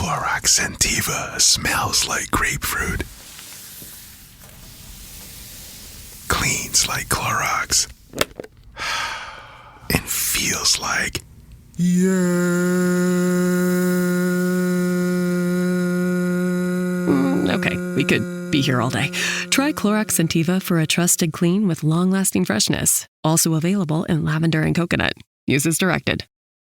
Clorox Scentiva smells like grapefruit. Cleans like Clorox. And feels like... Okay, we could be here all day. Try Clorox Scentiva for a trusted clean with long-lasting freshness. Also available in lavender and coconut. Use as directed.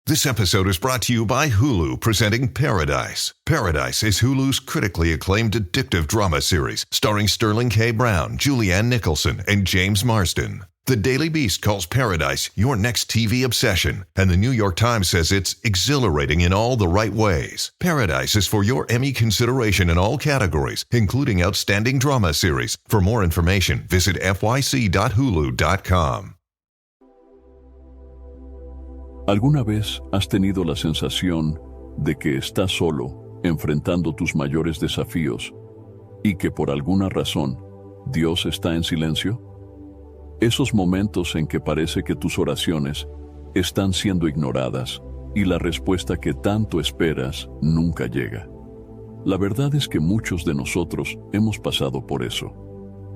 This episode is brought to you by Hulu, presenting Paradise. Paradise is Hulu's critically acclaimed addictive drama series, starring Sterling K. Brown, Julianne Nicholson, and James Marsden. The Daily Beast calls Paradise your next TV obsession, and the New York Times says it's exhilarating in all the right ways. Paradise is for your Emmy consideration in all categories, including Outstanding Drama Series. For more information, visit fyc.hulu.com. ¿Alguna vez has tenido la sensación de que estás solo enfrentando tus mayores desafíos y que por alguna razón Dios está en silencio? Esos momentos en que parece que tus oraciones están siendo ignoradas y la respuesta que tanto esperas nunca llega. La verdad es que muchos de nosotros hemos pasado por eso,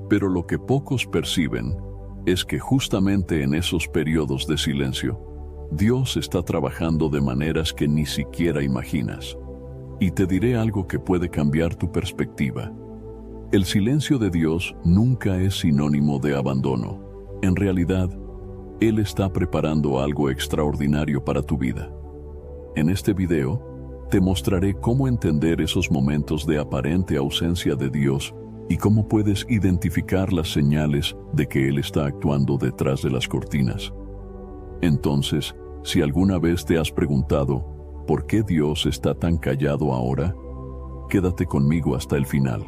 pero lo que pocos perciben es que justamente en esos periodos de silencio, Dios está trabajando de maneras que ni siquiera imaginas. Y te diré algo que puede cambiar tu perspectiva. El silencio de Dios nunca es sinónimo de abandono. En realidad, Él está preparando algo extraordinario para tu vida. En este video, te mostraré cómo entender esos momentos de aparente ausencia de Dios y cómo puedes identificar las señales de que Él está actuando detrás de las cortinas. Entonces, si alguna vez te has preguntado ¿por qué Dios está tan callado ahora? Quédate conmigo hasta el final.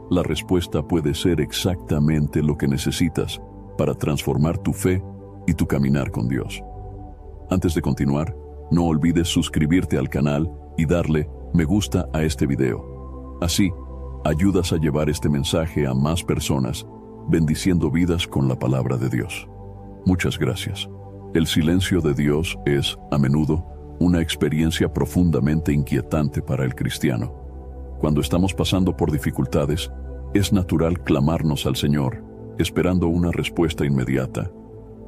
La respuesta puede ser exactamente lo que necesitas para transformar tu fe y tu caminar con Dios. Antes de continuar, no olvides suscribirte al canal y darle me gusta a este video. Así, ayudas a llevar este mensaje a más personas, bendiciendo vidas con la palabra de Dios. Muchas gracias. El silencio de Dios es, a menudo, una experiencia profundamente inquietante para el cristiano. Cuando estamos pasando por dificultades, es natural clamarnos al Señor, esperando una respuesta inmediata,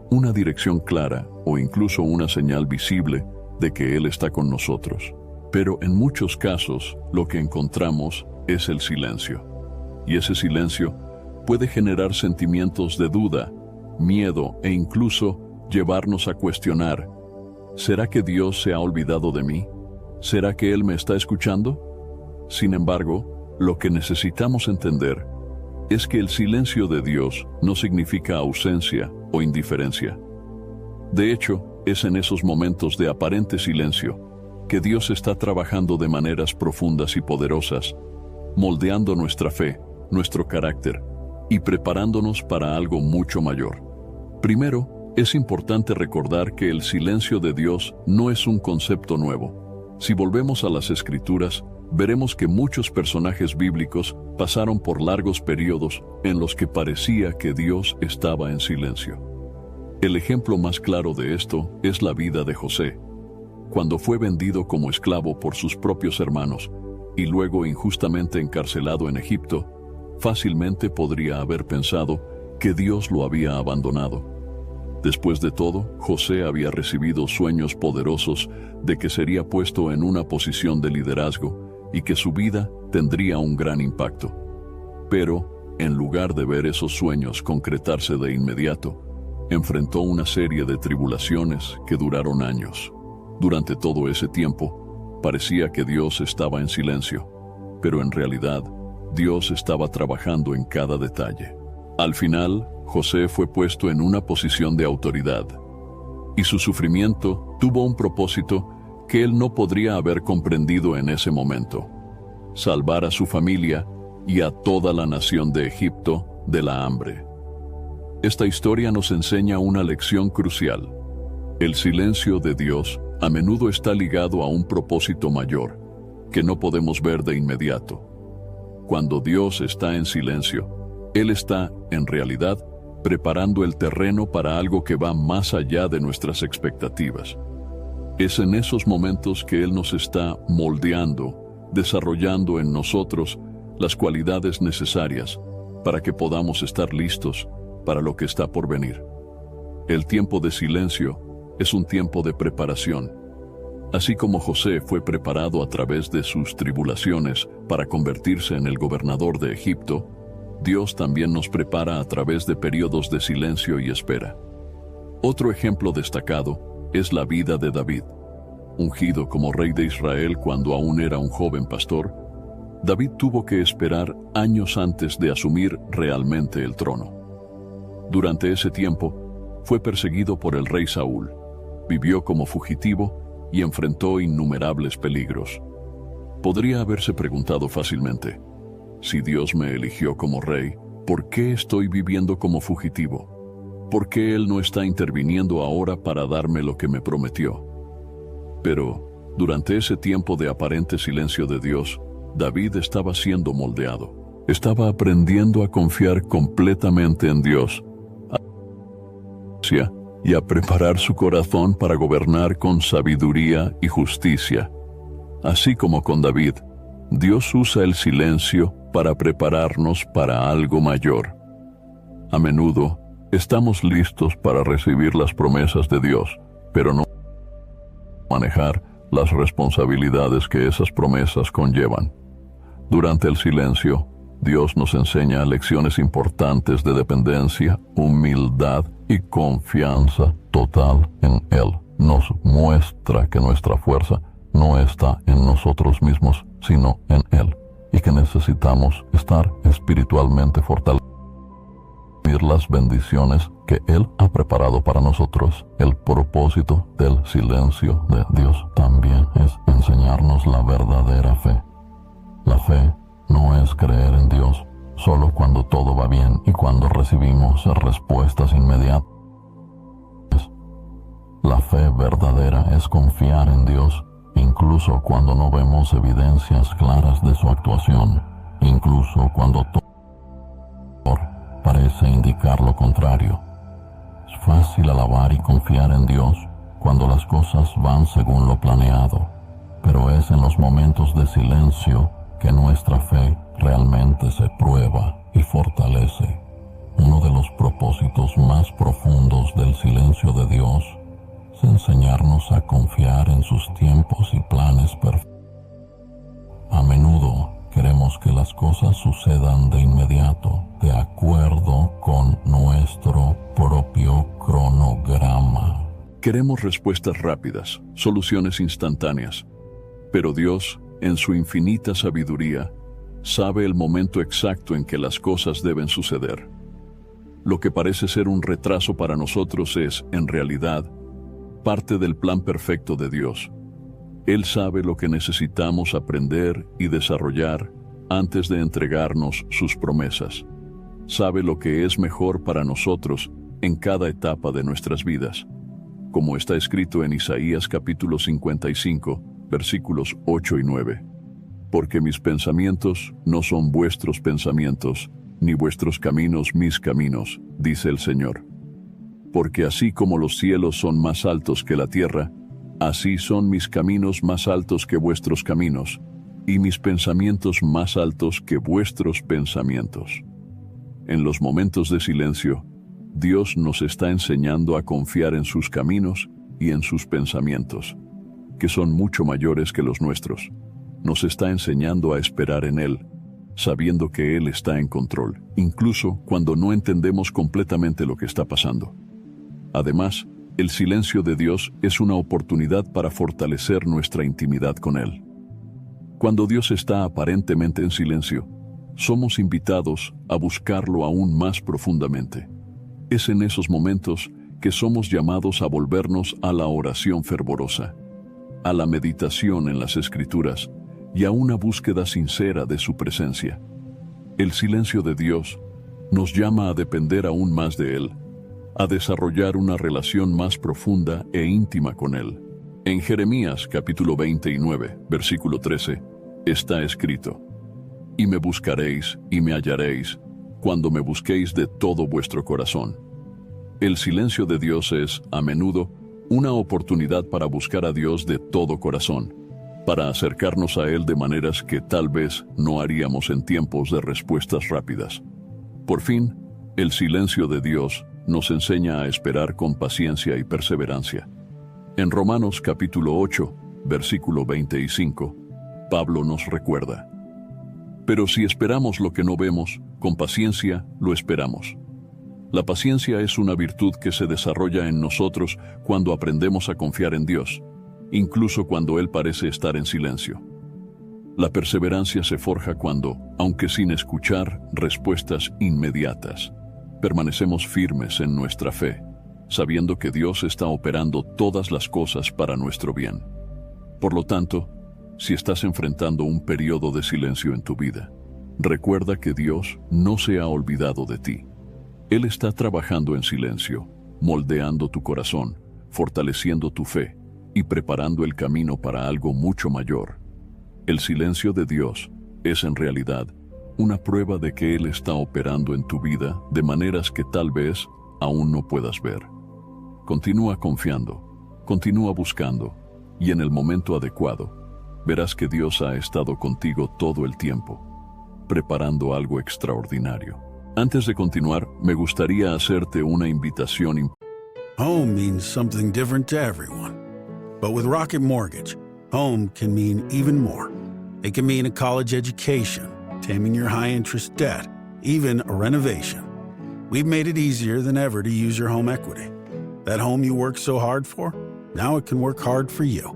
una dirección clara o incluso una señal visible de que Él está con nosotros. Pero en muchos casos, lo que encontramos es el silencio. Y ese silencio puede generar sentimientos de duda, miedo e incluso llevarnos a cuestionar: ¿será que Dios se ha olvidado de mí? ¿Será que Él me está escuchando? Sin embargo, lo que necesitamos entender es que el silencio de Dios no significa ausencia o indiferencia. De hecho, es en esos momentos de aparente silencio que Dios está trabajando de maneras profundas y poderosas, moldeando nuestra fe, nuestro carácter y preparándonos para algo mucho mayor. Primero, es importante recordar que el silencio de Dios no es un concepto nuevo. Si volvemos a las Escrituras, veremos que muchos personajes bíblicos pasaron por largos periodos en los que parecía que Dios estaba en silencio. El ejemplo más claro de esto es la vida de José. Cuando fue vendido como esclavo por sus propios hermanos y luego injustamente encarcelado en Egipto, fácilmente podría haber pensado que Dios lo había abandonado. Después de todo, José había recibido sueños poderosos de que sería puesto en una posición de liderazgo y que su vida tendría un gran impacto. Pero, en lugar de ver esos sueños concretarse de inmediato, enfrentó una serie de tribulaciones que duraron años. Durante todo ese tiempo, parecía que Dios estaba en silencio, pero en realidad, Dios estaba trabajando en cada detalle. Al final, José fue puesto en una posición de autoridad, y su sufrimiento tuvo un propósito que él no podría haber comprendido en ese momento: salvar a su familia y a toda la nación de Egipto de la hambre. Esta historia nos enseña una lección crucial. El silencio de Dios a menudo está ligado a un propósito mayor, que no podemos ver de inmediato. Cuando Dios está en silencio, Él está, en realidad, preparando el terreno para algo que va más allá de nuestras expectativas. Es en esos momentos que Él nos está moldeando, desarrollando en nosotros las cualidades necesarias para que podamos estar listos para lo que está por venir. El tiempo de silencio es un tiempo de preparación. Así como José fue preparado a través de sus tribulaciones para convertirse en el gobernador de Egipto, Dios también nos prepara a través de periodos de silencio y espera. Otro ejemplo destacado es la vida de David. Ungido como rey de Israel cuando aún era un joven pastor, David tuvo que esperar años antes de asumir realmente el trono. Durante ese tiempo, fue perseguido por el rey Saúl, vivió como fugitivo y enfrentó innumerables peligros. Podría haberse preguntado fácilmente, si Dios me eligió como rey, ¿por qué estoy viviendo como fugitivo? ¿Por qué Él no está interviniendo ahora para darme lo que me prometió? Pero, durante ese tiempo de aparente silencio de Dios, David estaba siendo moldeado. Estaba aprendiendo a confiar completamente en Dios y a preparar su corazón para gobernar con sabiduría y justicia. Así como con David, Dios usa el silencio para prepararnos para algo mayor. A menudo, estamos listos para recibir las promesas de Dios, pero no manejar las responsabilidades que esas promesas conllevan. Durante el silencio, Dios nos enseña lecciones importantes de dependencia, humildad y confianza total en Él. Nos muestra que nuestra fuerza no está en nosotros mismos, sino en Él, y que necesitamos estar espiritualmente fortalecidos. Las bendiciones que Él ha preparado para nosotros. El propósito del silencio de Dios también es enseñarnos la verdadera fe. La fe no es creer en Dios solo cuando todo va bien y cuando recibimos respuestas inmediatas. La fe verdadera es confiar en Dios incluso cuando no vemos evidencias claras de su actuación, incluso cuando todo parece indicar lo contrario. Es fácil alabar y confiar en Dios cuando las cosas van según lo planeado, pero es en los momentos de silencio que nuestra fe realmente se prueba y fortalece. Uno de los propósitos más profundos del silencio de Dios es enseñarnos a confiar en sus tiempos y planes perfectos. A menudo queremos que las cosas sucedan de inmediato, de acuerdo con nuestro propio cronograma. Queremos respuestas rápidas, soluciones instantáneas. Pero Dios, en su infinita sabiduría, sabe el momento exacto en que las cosas deben suceder. Lo que parece ser un retraso para nosotros es, en realidad, parte del plan perfecto de Dios. Él sabe lo que necesitamos aprender y desarrollar antes de entregarnos sus promesas. Sabe lo que es mejor para nosotros en cada etapa de nuestras vidas. Como está escrito en Isaías capítulo 55, versículos 8 y 9. Porque mis pensamientos no son vuestros pensamientos, ni vuestros caminos mis caminos, dice el Señor. Porque así como los cielos son más altos que la tierra, así son mis caminos más altos que vuestros caminos, y mis pensamientos más altos que vuestros pensamientos. En los momentos de silencio, Dios nos está enseñando a confiar en sus caminos y en sus pensamientos, que son mucho mayores que los nuestros. Nos está enseñando a esperar en Él, sabiendo que Él está en control, incluso cuando no entendemos completamente lo que está pasando. Además, el silencio de Dios es una oportunidad para fortalecer nuestra intimidad con Él. Cuando Dios está aparentemente en silencio, somos invitados a buscarlo aún más profundamente. Es en esos momentos que somos llamados a volvernos a la oración fervorosa, a la meditación en las Escrituras y a una búsqueda sincera de su presencia. El silencio de Dios nos llama a depender aún más de Él, a desarrollar una relación más profunda e íntima con Él. En Jeremías capítulo 29, versículo 13, está escrito: Y me buscaréis y me hallaréis, cuando me busquéis de todo vuestro corazón. El silencio de Dios es, a menudo, una oportunidad para buscar a Dios de todo corazón, para acercarnos a Él de maneras que tal vez no haríamos en tiempos de respuestas rápidas. Por fin, el silencio de Dios nos enseña a esperar con paciencia y perseverancia. En Romanos capítulo 8, versículo 25, Pablo nos recuerda: pero si esperamos lo que no vemos, con paciencia lo esperamos. La paciencia es una virtud que se desarrolla en nosotros cuando aprendemos a confiar en Dios, incluso cuando Él parece estar en silencio. La perseverancia se forja cuando, aunque sin escuchar respuestas inmediatas, permanecemos firmes en nuestra fe, sabiendo que Dios está operando todas las cosas para nuestro bien. Por lo tanto, si estás enfrentando un periodo de silencio en tu vida, recuerda que Dios no se ha olvidado de ti. Él está trabajando en silencio, moldeando tu corazón, fortaleciendo tu fe y preparando el camino para algo mucho mayor. El silencio de Dios es en realidad una prueba de que Él está operando en tu vida de maneras que tal vez aún no puedas ver. Continúa confiando, continúa buscando, y en el momento adecuado, verás que Dios ha estado contigo todo el tiempo, preparando algo extraordinario. Antes de continuar, me gustaría hacerte una invitación. Home means something different to everyone. But with Rocket Mortgage, home can mean even more. It can mean a college education, taming your high-interest debt, even a renovation. We've made it easier than ever to use your home equity. That home you worked so hard for, now it can work hard for you.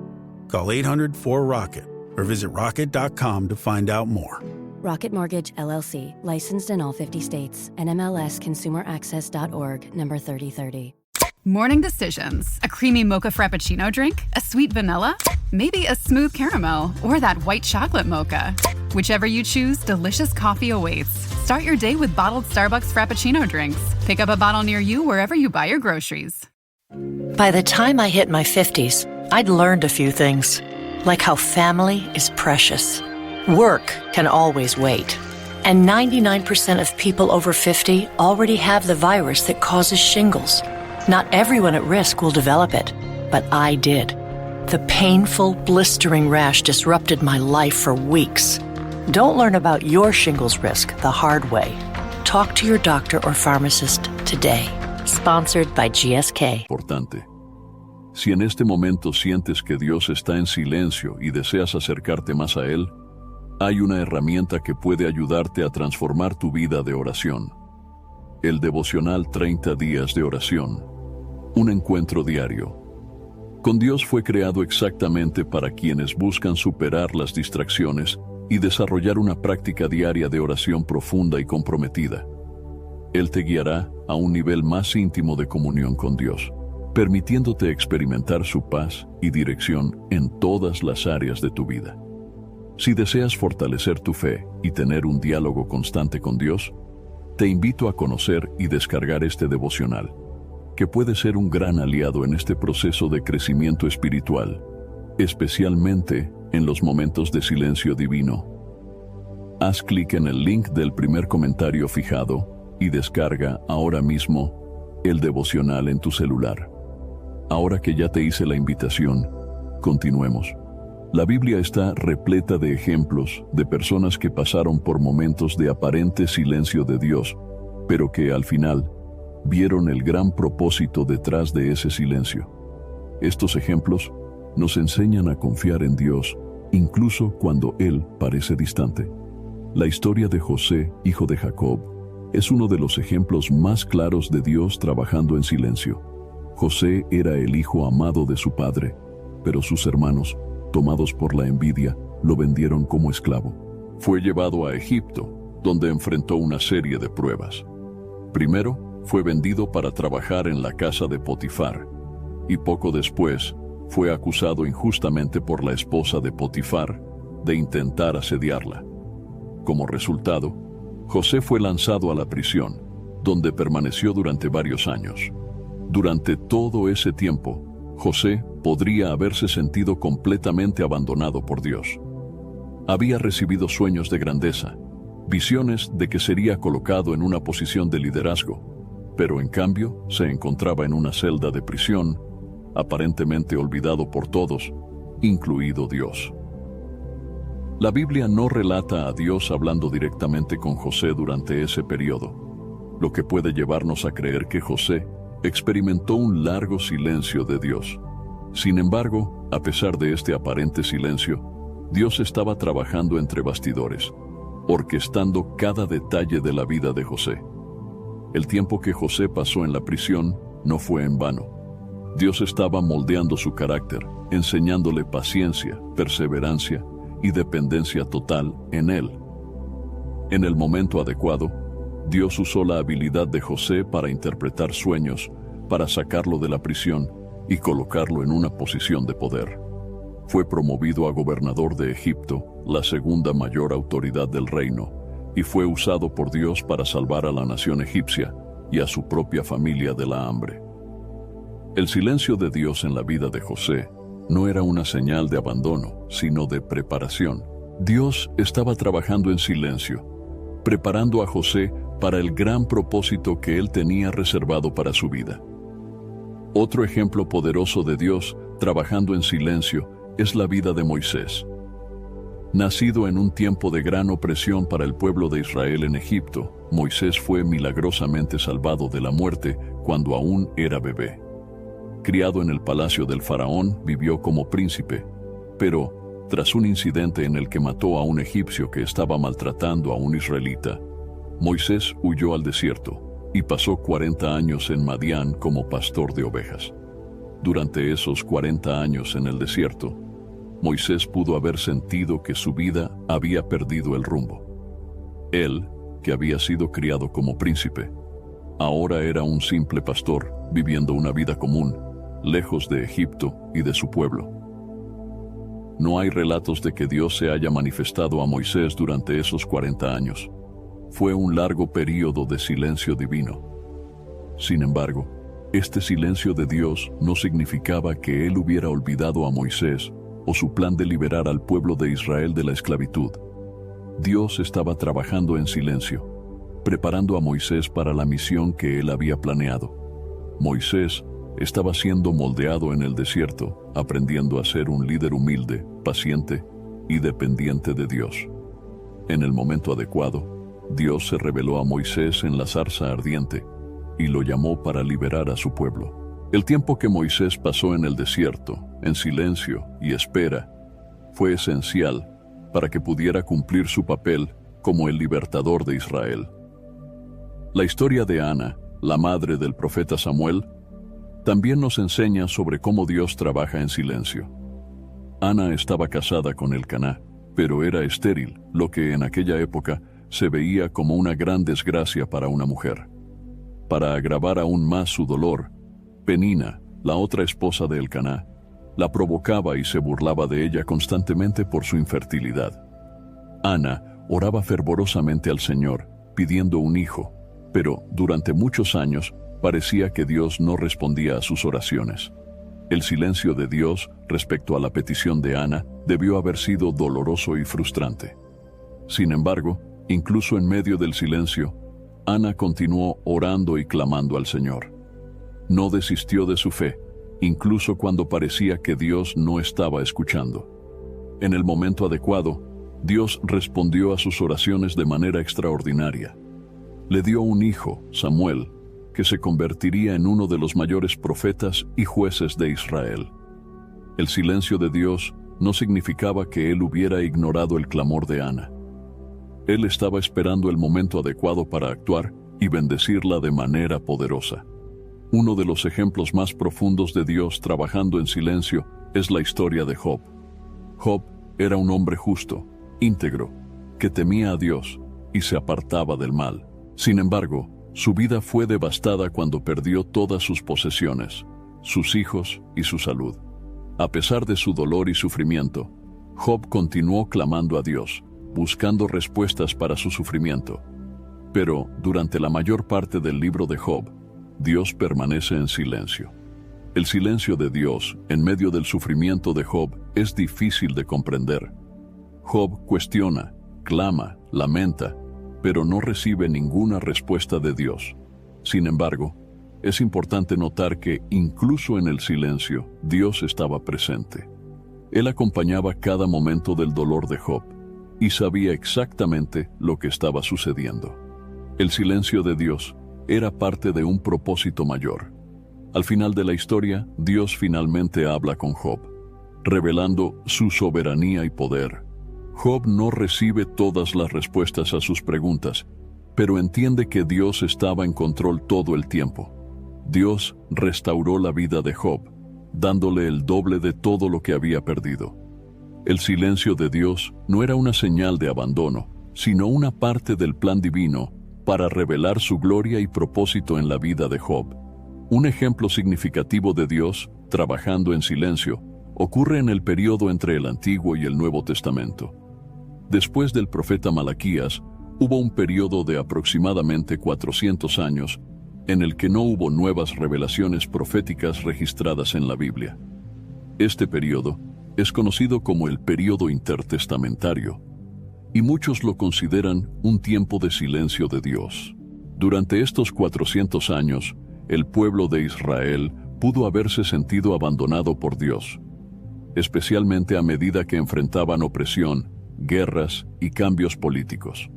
Call 800-4ROCKET or visit rocket.com to find out more. Rocket Mortgage, LLC, licensed in all 50 states, and MLSConsumerAccess.org, number 3030. Morning decisions. A creamy mocha frappuccino drink? A sweet vanilla? Maybe a smooth caramel? Or that white chocolate mocha? Whichever you choose, delicious coffee awaits. Start your day with bottled Starbucks Frappuccino drinks. Pick up a bottle near you wherever you buy your groceries. By the time I hit my 50s, I'd learned a few things, like how family is precious. Work can always wait. And 99% of people over 50 already have the virus that causes shingles. Not everyone at risk will develop it, but I did. The painful, blistering rash disrupted my life for weeks. Don't learn about your shingles risk the hard way. Talk to your doctor or pharmacist today. Sponsored by GSK. Importante. Si en este momento sientes que Dios está en silencio y deseas acercarte más a Él, hay una herramienta que puede ayudarte a transformar tu vida de oración. El devocional 30 días de oración. Un encuentro diario. Con Dios fue creado exactamente para quienes buscan superar las distracciones y desarrollar una práctica diaria de oración profunda y comprometida. Él te guiará a un nivel más íntimo de comunión con Dios, permitiéndote experimentar su paz y dirección en todas las áreas de tu vida. Si deseas fortalecer tu fe y tener un diálogo constante con Dios, te invito a conocer y descargar este devocional, que puede ser un gran aliado en este proceso de crecimiento espiritual, especialmente en los momentos de silencio divino. Haz clic en el link del primer comentario fijado y descarga ahora mismo el devocional en tu celular. Ahora que ya te hice la invitación, continuemos. La Biblia está repleta de ejemplos de personas que pasaron por momentos de aparente silencio de Dios, pero que al final vieron el gran propósito detrás de ese silencio. Estos ejemplos nos enseñan a confiar en Dios, incluso cuando Él parece distante. La historia de José, hijo de Jacob, es uno de los ejemplos más claros de Dios trabajando en silencio. José era el hijo amado de su padre, pero sus hermanos, tomados por la envidia, lo vendieron como esclavo. Fue llevado a Egipto, donde enfrentó una serie de pruebas. Primero, fue vendido para trabajar en la casa de Potifar, y poco después, fue acusado injustamente por la esposa de Potifar de intentar asediarla. Como resultado, José fue lanzado a la prisión, donde permaneció durante varios años. Durante todo ese tiempo, José podría haberse sentido completamente abandonado por Dios. Había recibido sueños de grandeza, visiones de que sería colocado en una posición de liderazgo, pero en cambio se encontraba en una celda de prisión, aparentemente olvidado por todos, incluido Dios. La Biblia no relata a Dios hablando directamente con José durante ese periodo, lo que puede llevarnos a creer que José experimentó un largo silencio de Dios. Sin embargo, a pesar de este aparente silencio, Dios estaba trabajando entre bastidores, orquestando cada detalle de la vida de José. El tiempo que José pasó en la prisión no fue en vano. Dios estaba moldeando su carácter, enseñándole paciencia, perseverancia y dependencia total en él. En el momento adecuado, Dios usó la habilidad de José para interpretar sueños, para sacarlo de la prisión y colocarlo en una posición de poder. Fue promovido a gobernador de Egipto, la segunda mayor autoridad del reino, y fue usado por Dios para salvar a la nación egipcia y a su propia familia de la hambre. El silencio de Dios en la vida de José no era una señal de abandono, sino de preparación. Dios estaba trabajando en silencio, preparando a José para el gran propósito que él tenía reservado para su vida. Otro ejemplo poderoso de Dios trabajando en silencio es la vida de Moisés. Nacido en un tiempo de gran opresión para el pueblo de Israel en Egipto, Moisés fue milagrosamente salvado de la muerte cuando aún era bebé. Criado en el palacio del faraón, vivió como príncipe, pero tras un incidente en el que mató a un egipcio que estaba maltratando a un israelita, Moisés huyó al desierto y pasó 40 años en Madián como pastor de ovejas. Durante esos 40 años en el desierto, Moisés pudo haber sentido que su vida había perdido el rumbo. Él, que había sido criado como príncipe, ahora era un simple pastor viviendo una vida común, lejos de Egipto y de su pueblo. No hay relatos de que Dios se haya manifestado a Moisés durante esos 40 años. Fue un largo período de silencio divino. Sin embargo, este silencio de Dios no significaba que él hubiera olvidado a Moisés o su plan de liberar al pueblo de Israel de la esclavitud. Dios estaba trabajando en silencio, preparando a Moisés para la misión que él había planeado. Moisés estaba siendo moldeado en el desierto, aprendiendo a ser un líder humilde, paciente y dependiente de Dios. En el momento adecuado, Dios se reveló a Moisés en la zarza ardiente y lo llamó para liberar a su pueblo. El tiempo que Moisés pasó en el desierto, en silencio y espera, fue esencial para que pudiera cumplir su papel como el libertador de Israel. La historia de Ana, la madre del profeta Samuel, también nos enseña sobre cómo Dios trabaja en silencio. Ana estaba casada con Elcaná, pero era estéril, lo que en aquella época se veía como una gran desgracia para una mujer. Para agravar aún más su dolor, Penina, la otra esposa de Elcaná, la provocaba y se burlaba de ella constantemente por su infertilidad. Ana oraba fervorosamente al Señor, pidiendo un hijo, pero durante muchos años parecía que Dios no respondía a sus oraciones. El silencio de Dios respecto a la petición de Ana debió haber sido doloroso y frustrante. Sin embargo, incluso en medio del silencio, Ana continuó orando y clamando al Señor. No desistió de su fe, incluso cuando parecía que Dios no estaba escuchando. En el momento adecuado, Dios respondió a sus oraciones de manera extraordinaria. Le dio un hijo, Samuel, que se convertiría en uno de los mayores profetas y jueces de Israel. El silencio de Dios no significaba que él hubiera ignorado el clamor de Ana. Él estaba esperando el momento adecuado para actuar y bendecirla de manera poderosa. Uno de los ejemplos más profundos de Dios trabajando en silencio es la historia de Job. Job era un hombre justo, íntegro, que temía a Dios y se apartaba del mal. Sin embargo, su vida fue devastada cuando perdió todas sus posesiones, sus hijos y su salud. A pesar de su dolor y sufrimiento, Job continuó clamando a Dios, buscando respuestas para su sufrimiento. Pero, durante la mayor parte del libro de Job, Dios permanece en silencio. El silencio de Dios en medio del sufrimiento de Job es difícil de comprender. Job cuestiona, clama, lamenta, pero no recibe ninguna respuesta de Dios. Sin embargo, es importante notar que, incluso en el silencio, Dios estaba presente. Él acompañaba cada momento del dolor de Job y sabía exactamente lo que estaba sucediendo. El silencio de Dios era parte de un propósito mayor. Al final de la historia, Dios finalmente habla con Job, revelando su soberanía y poder. Job no recibe todas las respuestas a sus preguntas, pero entiende que Dios estaba en control todo el tiempo. Dios restauró la vida de Job, dándole el doble de todo lo que había perdido. El silencio de Dios no era una señal de abandono, sino una parte del plan divino para revelar su gloria y propósito en la vida de Job. Un ejemplo significativo de Dios, trabajando en silencio, ocurre en el periodo entre el Antiguo y el Nuevo Testamento. Después del profeta Malaquías, hubo un periodo de aproximadamente 400 años en el que no hubo nuevas revelaciones proféticas registradas en la Biblia. Este periodo es conocido como el periodo intertestamentario, y muchos lo consideran un tiempo de silencio de Dios. Durante estos 400 años, el pueblo de Israel pudo haberse sentido abandonado por Dios, especialmente a medida que enfrentaban opresión, guerras y cambios políticos.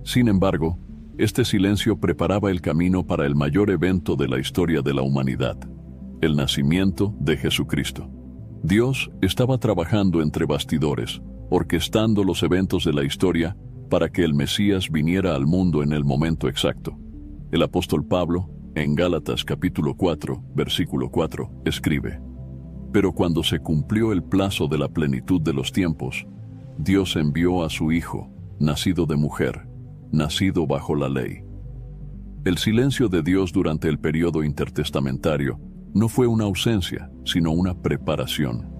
Sin embargo, este silencio preparaba el camino para el mayor evento de la historia de la humanidad, el nacimiento de Jesucristo. Dios estaba trabajando entre bastidores, orquestando los eventos de la historia para que el Mesías viniera al mundo en el momento exacto. El apóstol Pablo, en Gálatas capítulo 4, versículo 4, escribe: «Pero cuando se cumplió el plazo de la plenitud de los tiempos, Dios envió a su Hijo, nacido de mujer, nacido bajo la ley». El silencio de Dios durante el periodo intertestamentario no fue una ausencia, sino una preparación.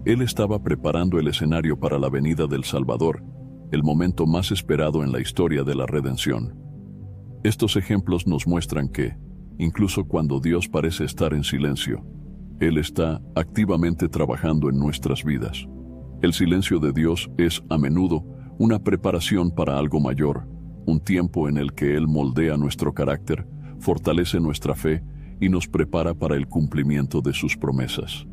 Él estaba preparando el escenario para la venida del Salvador, el momento más esperado en la historia de la redención. Estos ejemplos nos muestran que, incluso cuando Dios parece estar en silencio, Él está activamente trabajando en nuestras vidas. El silencio de Dios es, a menudo, una preparación para algo mayor, un tiempo en el que Él moldea nuestro carácter, fortalece nuestra fe y nos prepara para el cumplimiento de sus promesas.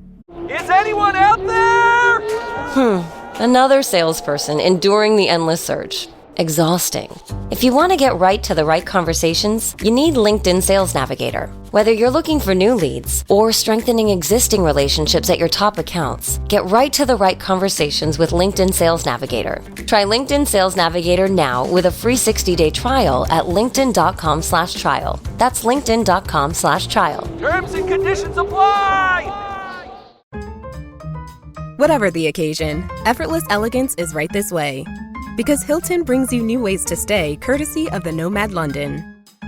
Is anyone out there? Another salesperson enduring the endless search. Exhausting. If you want to get right to the right conversations, you need LinkedIn Sales Navigator. Whether you're looking for new leads or strengthening existing relationships at your top accounts, get right to the right conversations with LinkedIn Sales Navigator. Try LinkedIn Sales Navigator now with a free 60-day trial at linkedin.com/trial. That's linkedin.com/trial. Terms and conditions apply! Whatever the occasion, effortless elegance is right this way. Because Hilton brings you new ways to stay courtesy of the Nomad London.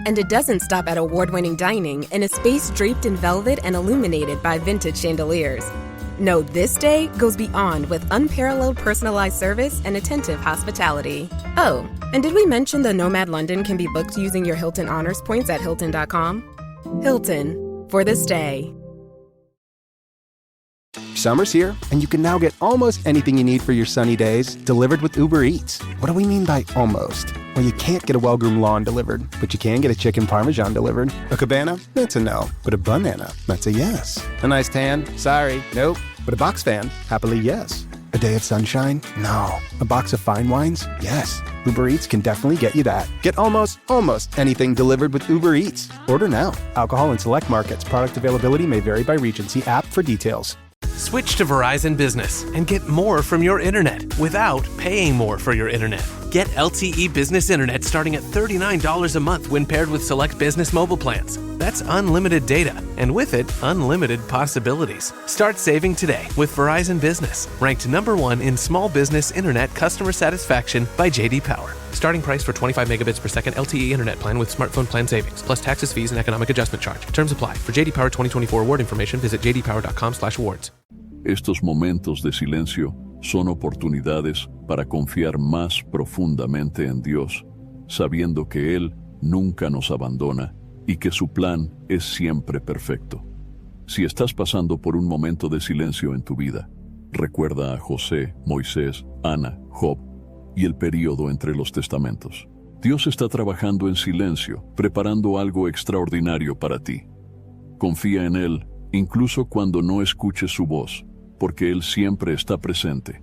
And it doesn't stop at award-winning dining in a space draped in velvet and illuminated by vintage chandeliers. No, this day goes beyond with unparalleled personalized service and attentive hospitality. Oh, and did we mention the Nomad London can be booked using your Hilton Honors points at Hilton.com? Hilton, for the stay. Summer's here, and you can now get almost anything you need for your sunny days delivered with Uber Eats. What do we mean by almost? Well, you can't get a well-groomed lawn delivered, but you can get a chicken parmesan delivered. A cabana? That's a no. But a banana? That's a yes. A nice tan? Sorry, nope. But a box fan? Happily, yes. A day of sunshine? No. A box of fine wines? Yes. Uber Eats can definitely get you that. Get almost anything delivered with Uber Eats. Order now. Alcohol in select markets. Product availability may vary by region. See app for details. Switch to Verizon Business and get more from your internet without paying more for your internet. Get LTE Business Internet starting at $39 a month when paired with select business mobile plans. That's unlimited data, and with it, unlimited possibilities. Start saving today with Verizon Business, ranked #1 in small business internet customer satisfaction by J.D. Power. Starting price for 25 megabits per second LTE internet plan with smartphone plan savings, plus taxes, fees, and economic adjustment charge. Terms apply. For J.D. Power 2024 award information, visit jdpower.com/awards. Estos momentos de silencio son oportunidades para confiar más profundamente en Dios, sabiendo que Él nunca nos abandona y que su plan es siempre perfecto. Si estás pasando por un momento de silencio en tu vida, recuerda a José, Moisés, Ana, Job y el período entre los testamentos. Dios está trabajando en silencio, preparando algo extraordinario para ti. Confía en Él, incluso cuando no escuches su voz, porque Él siempre está presente,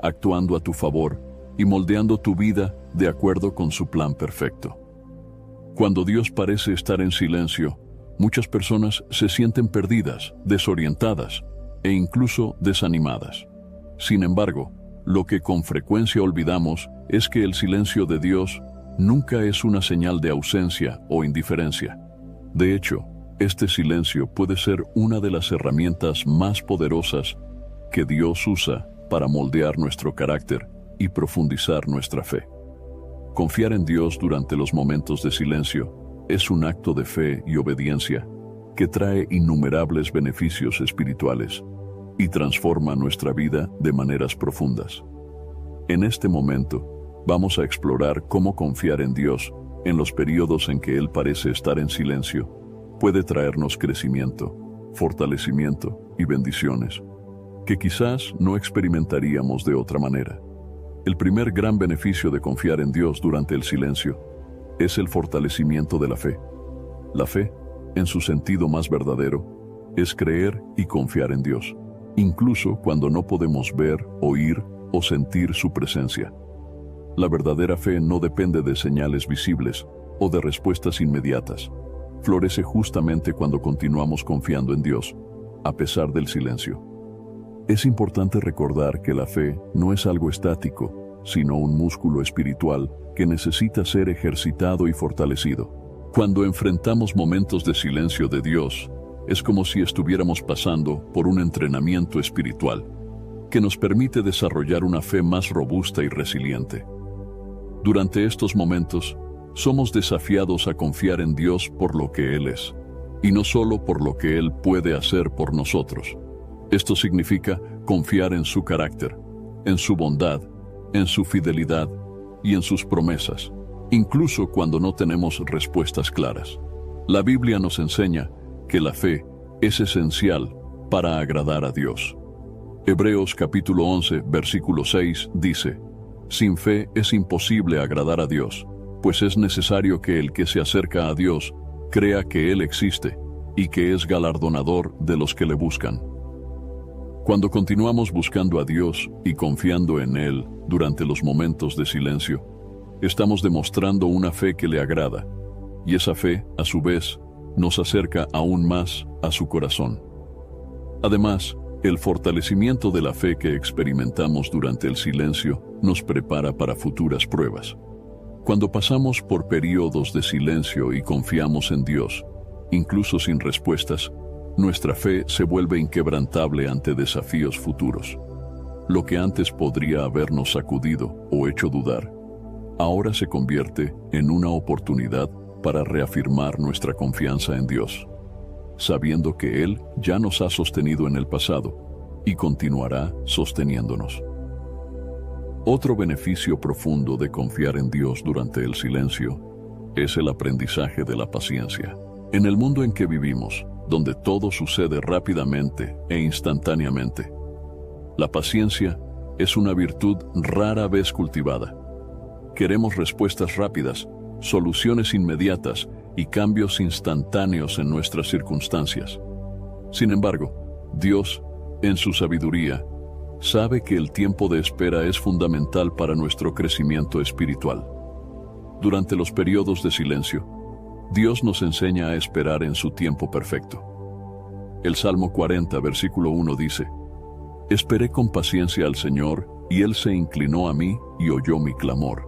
actuando a tu favor y moldeando tu vida de acuerdo con su plan perfecto. Cuando Dios parece estar en silencio, muchas personas se sienten perdidas, desorientadas e incluso desanimadas. Sin embargo, lo que con frecuencia olvidamos es que el silencio de Dios nunca es una señal de ausencia o indiferencia. De hecho, este silencio puede ser una de las herramientas más poderosas que Dios usa para moldear nuestro carácter y profundizar nuestra fe. Confiar en Dios durante los momentos de silencio es un acto de fe y obediencia que trae innumerables beneficios espirituales y transforma nuestra vida de maneras profundas. En este momento, vamos a explorar cómo confiar en Dios en los periodos en que Él parece estar en silencio puede traernos crecimiento, fortalecimiento y bendiciones que quizás no experimentaríamos de otra manera. El primer gran beneficio de confiar en Dios durante el silencio es el fortalecimiento de la fe. La fe, en su sentido más verdadero, es creer y confiar en Dios, incluso cuando no podemos ver, oír o sentir su presencia. La verdadera fe no depende de señales visibles o de respuestas inmediatas. Florece justamente cuando continuamos confiando en Dios, a pesar del silencio. Es importante recordar que la fe no es algo estático, sino un músculo espiritual que necesita ser ejercitado y fortalecido. Cuando enfrentamos momentos de silencio de Dios, es como si estuviéramos pasando por un entrenamiento espiritual que nos permite desarrollar una fe más robusta y resiliente. Durante estos momentos, somos desafiados a confiar en Dios por lo que Él es, y no solo por lo que Él puede hacer por nosotros. Esto significa confiar en su carácter, en su bondad, en su fidelidad y en sus promesas, incluso cuando no tenemos respuestas claras. La Biblia nos enseña que la fe es esencial para agradar a Dios. Hebreos capítulo 11, versículo 6 dice: «Sin fe es imposible agradar a Dios, pues es necesario que el que se acerca a Dios crea que Él existe y que es galardonador de los que le buscan». Cuando continuamos buscando a Dios y confiando en Él durante los momentos de silencio, estamos demostrando una fe que le agrada, y esa fe, a su vez, nos acerca aún más a su corazón. Además, el fortalecimiento de la fe que experimentamos durante el silencio nos prepara para futuras pruebas. Cuando pasamos por periodos de silencio y confiamos en Dios, incluso sin respuestas, nuestra fe se vuelve inquebrantable ante desafíos futuros. Lo que antes podría habernos sacudido o hecho dudar, ahora se convierte en una oportunidad para reafirmar nuestra confianza en Dios, sabiendo que Él ya nos ha sostenido en el pasado y continuará sosteniéndonos. Otro beneficio profundo de confiar en Dios durante el silencio es el aprendizaje de la paciencia. En el mundo en que vivimos, donde todo sucede rápidamente e instantáneamente, la paciencia es una virtud rara vez cultivada. Queremos respuestas rápidas, soluciones inmediatas y cambios instantáneos en nuestras circunstancias. Sin embargo, Dios, en su sabiduría, sabe que el tiempo de espera es fundamental para nuestro crecimiento espiritual. Durante los periodos de silencio, Dios nos enseña a esperar en su tiempo perfecto. El Salmo 40, versículo 1 dice: «Esperé con paciencia al Señor, y Él se inclinó a mí y oyó mi clamor».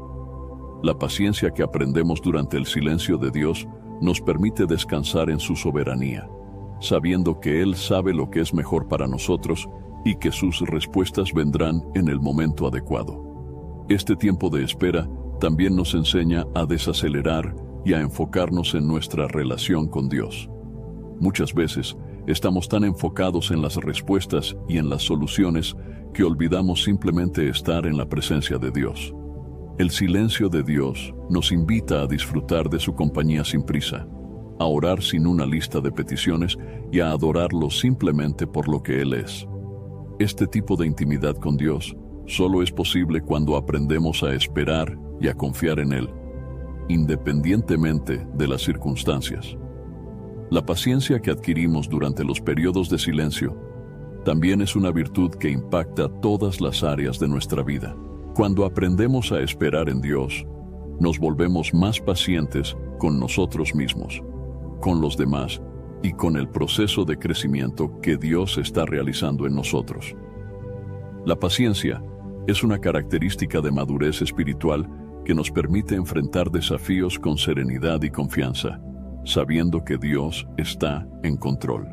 La paciencia que aprendemos durante el silencio de Dios nos permite descansar en su soberanía, sabiendo que Él sabe lo que es mejor para nosotros y que sus respuestas vendrán en el momento adecuado. Este tiempo de espera también nos enseña a desacelerar y a enfocarnos en nuestra relación con Dios. Muchas veces estamos tan enfocados en las respuestas y en las soluciones que olvidamos simplemente estar en la presencia de Dios. El silencio de Dios nos invita a disfrutar de su compañía sin prisa, a orar sin una lista de peticiones y a adorarlo simplemente por lo que Él es. Este tipo de intimidad con Dios solo es posible cuando aprendemos a esperar y a confiar en Él. independientemente de las circunstancias. La paciencia que adquirimos durante los periodos de silencio también es una virtud que impacta todas las áreas de nuestra vida. Cuando aprendemos a esperar en Dios, nos volvemos más pacientes con nosotros mismos, con los demás y con el proceso de crecimiento que Dios está realizando en nosotros. La paciencia es una característica de madurez espiritual que nos permite enfrentar desafíos con serenidad y confianza, sabiendo que Dios está en control.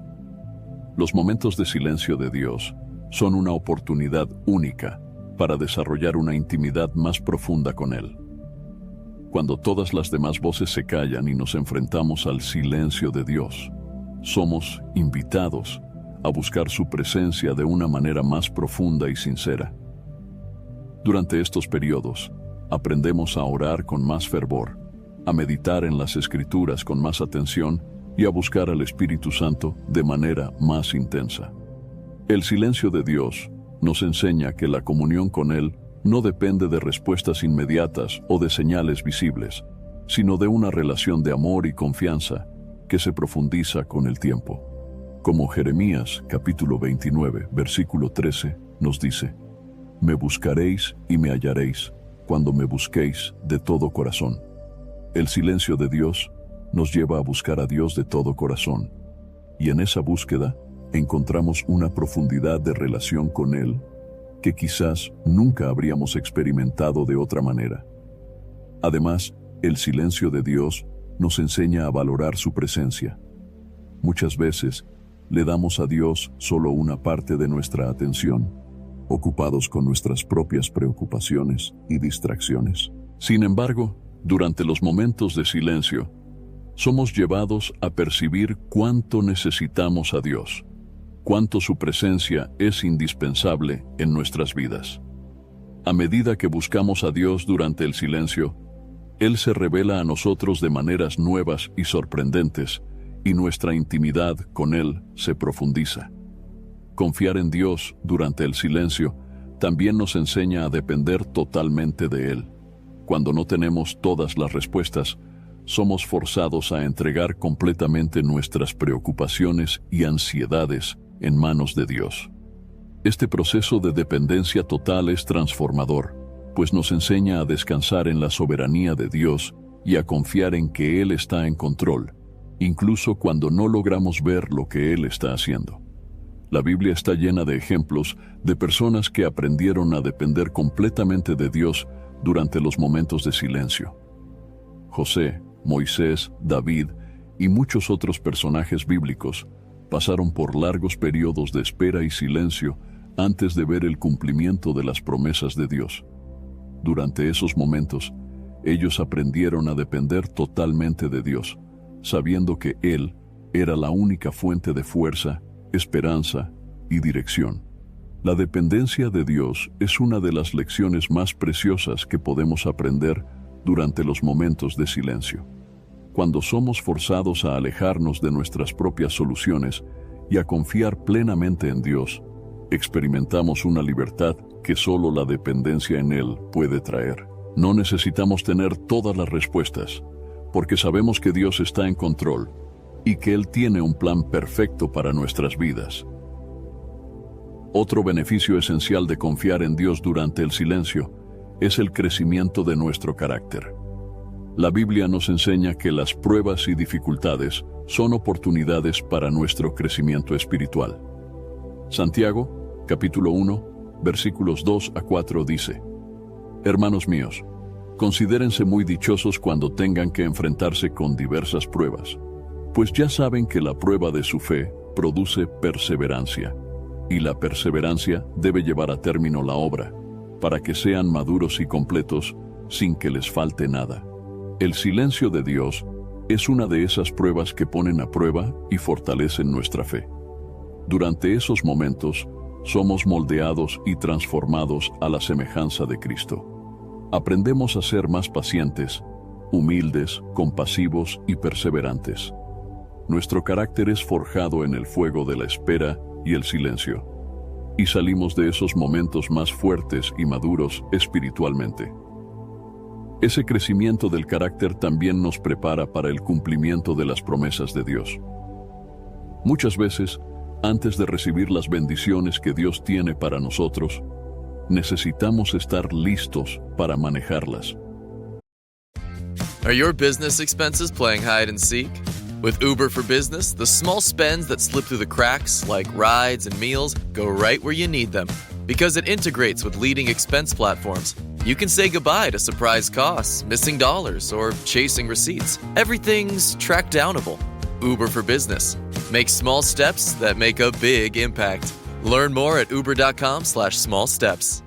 Los momentos de silencio de Dios son una oportunidad única para desarrollar una intimidad más profunda con Él. Cuando todas las demás voces se callan y nos enfrentamos al silencio de Dios, somos invitados a buscar su presencia de una manera más profunda y sincera. Durante estos periodos, aprendemos a orar con más fervor, a meditar en las Escrituras con más atención y a buscar al Espíritu Santo de manera más intensa. El silencio de Dios nos enseña que la comunión con Él no depende de respuestas inmediatas o de señales visibles, sino de una relación de amor y confianza que se profundiza con el tiempo. Como Jeremías capítulo 29, versículo 13 nos dice: «Me buscaréis y me hallaréis, cuando me busquéis de todo corazón». El silencio de Dios nos lleva a buscar a Dios de todo corazón, y en esa búsqueda encontramos una profundidad de relación con Él que quizás nunca habríamos experimentado de otra manera. Además, el silencio de Dios nos enseña a valorar su presencia. Muchas veces le damos a Dios solo una parte de nuestra atención, ocupados con nuestras propias preocupaciones y distracciones. Sin embargo, durante los momentos de silencio, somos llevados a percibir cuánto necesitamos a Dios, cuánto su presencia es indispensable en nuestras vidas. A medida que buscamos a Dios durante el silencio, Él se revela a nosotros de maneras nuevas y sorprendentes, y nuestra intimidad con Él se profundiza. Confiar en Dios durante el silencio también nos enseña a depender totalmente de Él. Cuando no tenemos todas las respuestas, somos forzados a entregar completamente nuestras preocupaciones y ansiedades en manos de Dios. Este proceso de dependencia total es transformador, pues nos enseña a descansar en la soberanía de Dios y a confiar en que Él está en control, incluso cuando no logramos ver lo que Él está haciendo. La Biblia está llena de ejemplos de personas que aprendieron a depender completamente de Dios durante los momentos de silencio. José, Moisés, David y muchos otros personajes bíblicos pasaron por largos periodos de espera y silencio antes de ver el cumplimiento de las promesas de Dios. Durante esos momentos, ellos aprendieron a depender totalmente de Dios, sabiendo que Él era la única fuente de fuerza, esperanza y dirección. La dependencia de Dios es una de las lecciones más preciosas que podemos aprender durante los momentos de silencio. Cuando somos forzados a alejarnos de nuestras propias soluciones y a confiar plenamente en Dios, experimentamos una libertad que solo la dependencia en Él puede traer. No necesitamos tener todas las respuestas, porque sabemos que Dios está en control y que Él tiene un plan perfecto para nuestras vidas. Otro beneficio esencial de confiar en Dios durante el silencio es el crecimiento de nuestro carácter. La Biblia nos enseña que las pruebas y dificultades son oportunidades para nuestro crecimiento espiritual. Santiago, capítulo 1, versículos 2 a 4 dice: Hermanos míos, considérense muy dichosos cuando tengan que enfrentarse con diversas pruebas, pues ya saben que la prueba de su fe produce perseverancia, y la perseverancia debe llevar a término la obra, para que sean maduros y completos sin que les falte nada. El silencio de Dios es una de esas pruebas que ponen a prueba y fortalecen nuestra fe. Durante esos momentos, somos moldeados y transformados a la semejanza de Cristo. Aprendemos a ser más pacientes, humildes, compasivos y perseverantes. Nuestro carácter es forjado en el fuego de la espera y el silencio, y salimos de esos momentos más fuertes y maduros espiritualmente. Ese crecimiento del carácter también nos prepara para el cumplimiento de las promesas de Dios. Muchas veces, antes de recibir las bendiciones que Dios tiene para nosotros, necesitamos estar listos para manejarlas. Are your business expenses playing hide and seek? With Uber for Business, the small spends that slip through the cracks, like rides and meals, go right where you need them. Because it integrates with leading expense platforms, you can say goodbye to surprise costs, missing dollars, or chasing receipts. Everything's track downable. Uber for Business. Make small steps that make a big impact. Learn more at uber.com/small steps.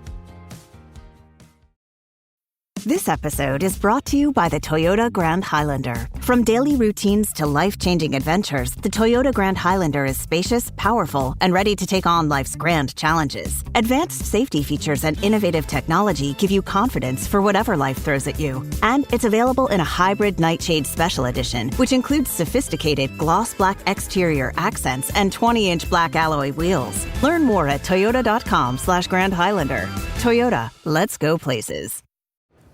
This episode is brought to you by the Toyota Grand Highlander. From daily routines to life-changing adventures, the Toyota Grand Highlander is spacious, powerful, and ready to take on life's grand challenges. Advanced safety features and innovative technology give you confidence for whatever life throws at you. And it's available in a hybrid Nightshade Special Edition, which includes sophisticated gloss black exterior accents and 20-inch black alloy wheels. Learn more at toyota.com/Grand Highlander. Toyota, let's go places.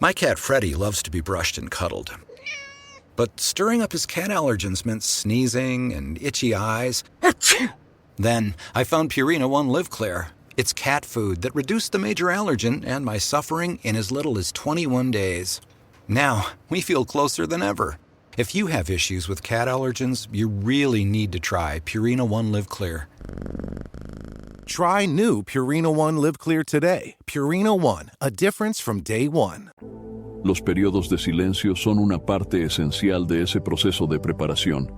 My cat Freddie loves to be brushed and cuddled. But stirring up his cat allergens meant sneezing and itchy eyes. Then I found Purina One Live Clear. It's cat food that reduced the major allergen and my suffering in as little as 21 days. Now, we feel closer than ever. If you have issues with cat allergens, you really need to try Purina One Live Clear. Try new Purina One Live Clear today. Purina One, a difference from day one. Los periodos de silencio son una parte esencial de ese proceso de preparación,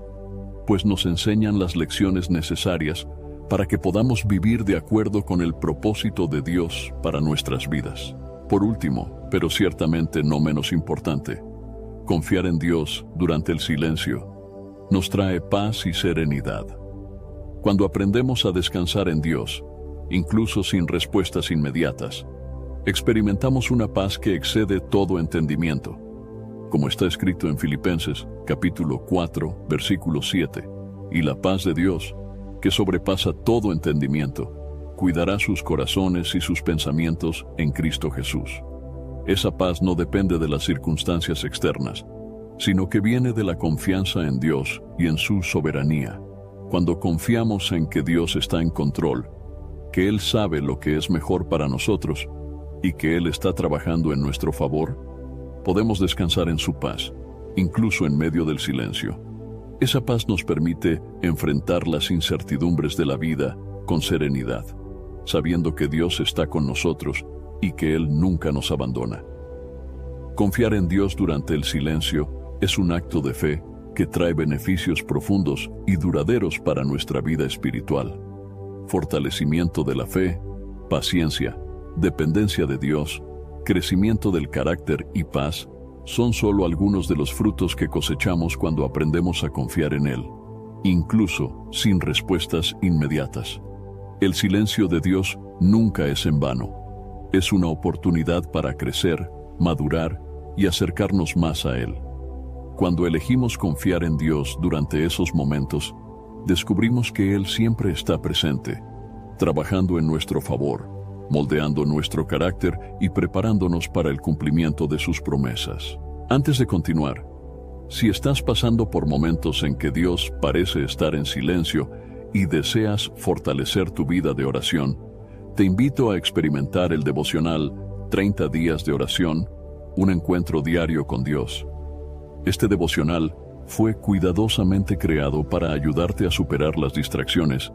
pues nos enseñan las lecciones necesarias para que podamos vivir de acuerdo con el propósito de Dios para nuestras vidas. Por último, pero ciertamente no menos importante, confiar en Dios durante el silencio nos trae paz y serenidad. Cuando aprendemos a descansar en Dios, incluso sin respuestas inmediatas, experimentamos una paz que excede todo entendimiento, como está escrito en Filipenses capítulo 4, versículo 7, y la paz de Dios, que sobrepasa todo entendimiento, cuidará sus corazones y sus pensamientos en Cristo Jesús. Esa paz no depende de las circunstancias externas, sino que viene de la confianza en Dios y en su soberanía. Cuando confiamos en que Dios está en control, que Él sabe lo que es mejor para nosotros y que Él está trabajando en nuestro favor, podemos descansar en su paz, incluso en medio del silencio. Esa paz nos permite enfrentar las incertidumbres de la vida con serenidad, sabiendo que Dios está con nosotros y que Él nunca nos abandona. Confiar en Dios durante el silencio es un acto de fe que trae beneficios profundos y duraderos para nuestra vida espiritual. Fortalecimiento de la fe, paciencia, dependencia de Dios, crecimiento del carácter y paz son solo algunos de los frutos que cosechamos cuando aprendemos a confiar en Él, incluso sin respuestas inmediatas. El silencio de Dios nunca es en vano. Es una oportunidad para crecer, madurar y acercarnos más a Él. Cuando elegimos confiar en Dios durante esos momentos, descubrimos que Él siempre está presente, trabajando en nuestro favor, moldeando nuestro carácter y preparándonos para el cumplimiento de sus promesas. Antes de continuar, si estás pasando por momentos en que Dios parece estar en silencio y deseas fortalecer tu vida de oración, te invito a experimentar el devocional 30 días de oración, un encuentro diario con Dios. Este devocional fue cuidadosamente creado para ayudarte a superar las distracciones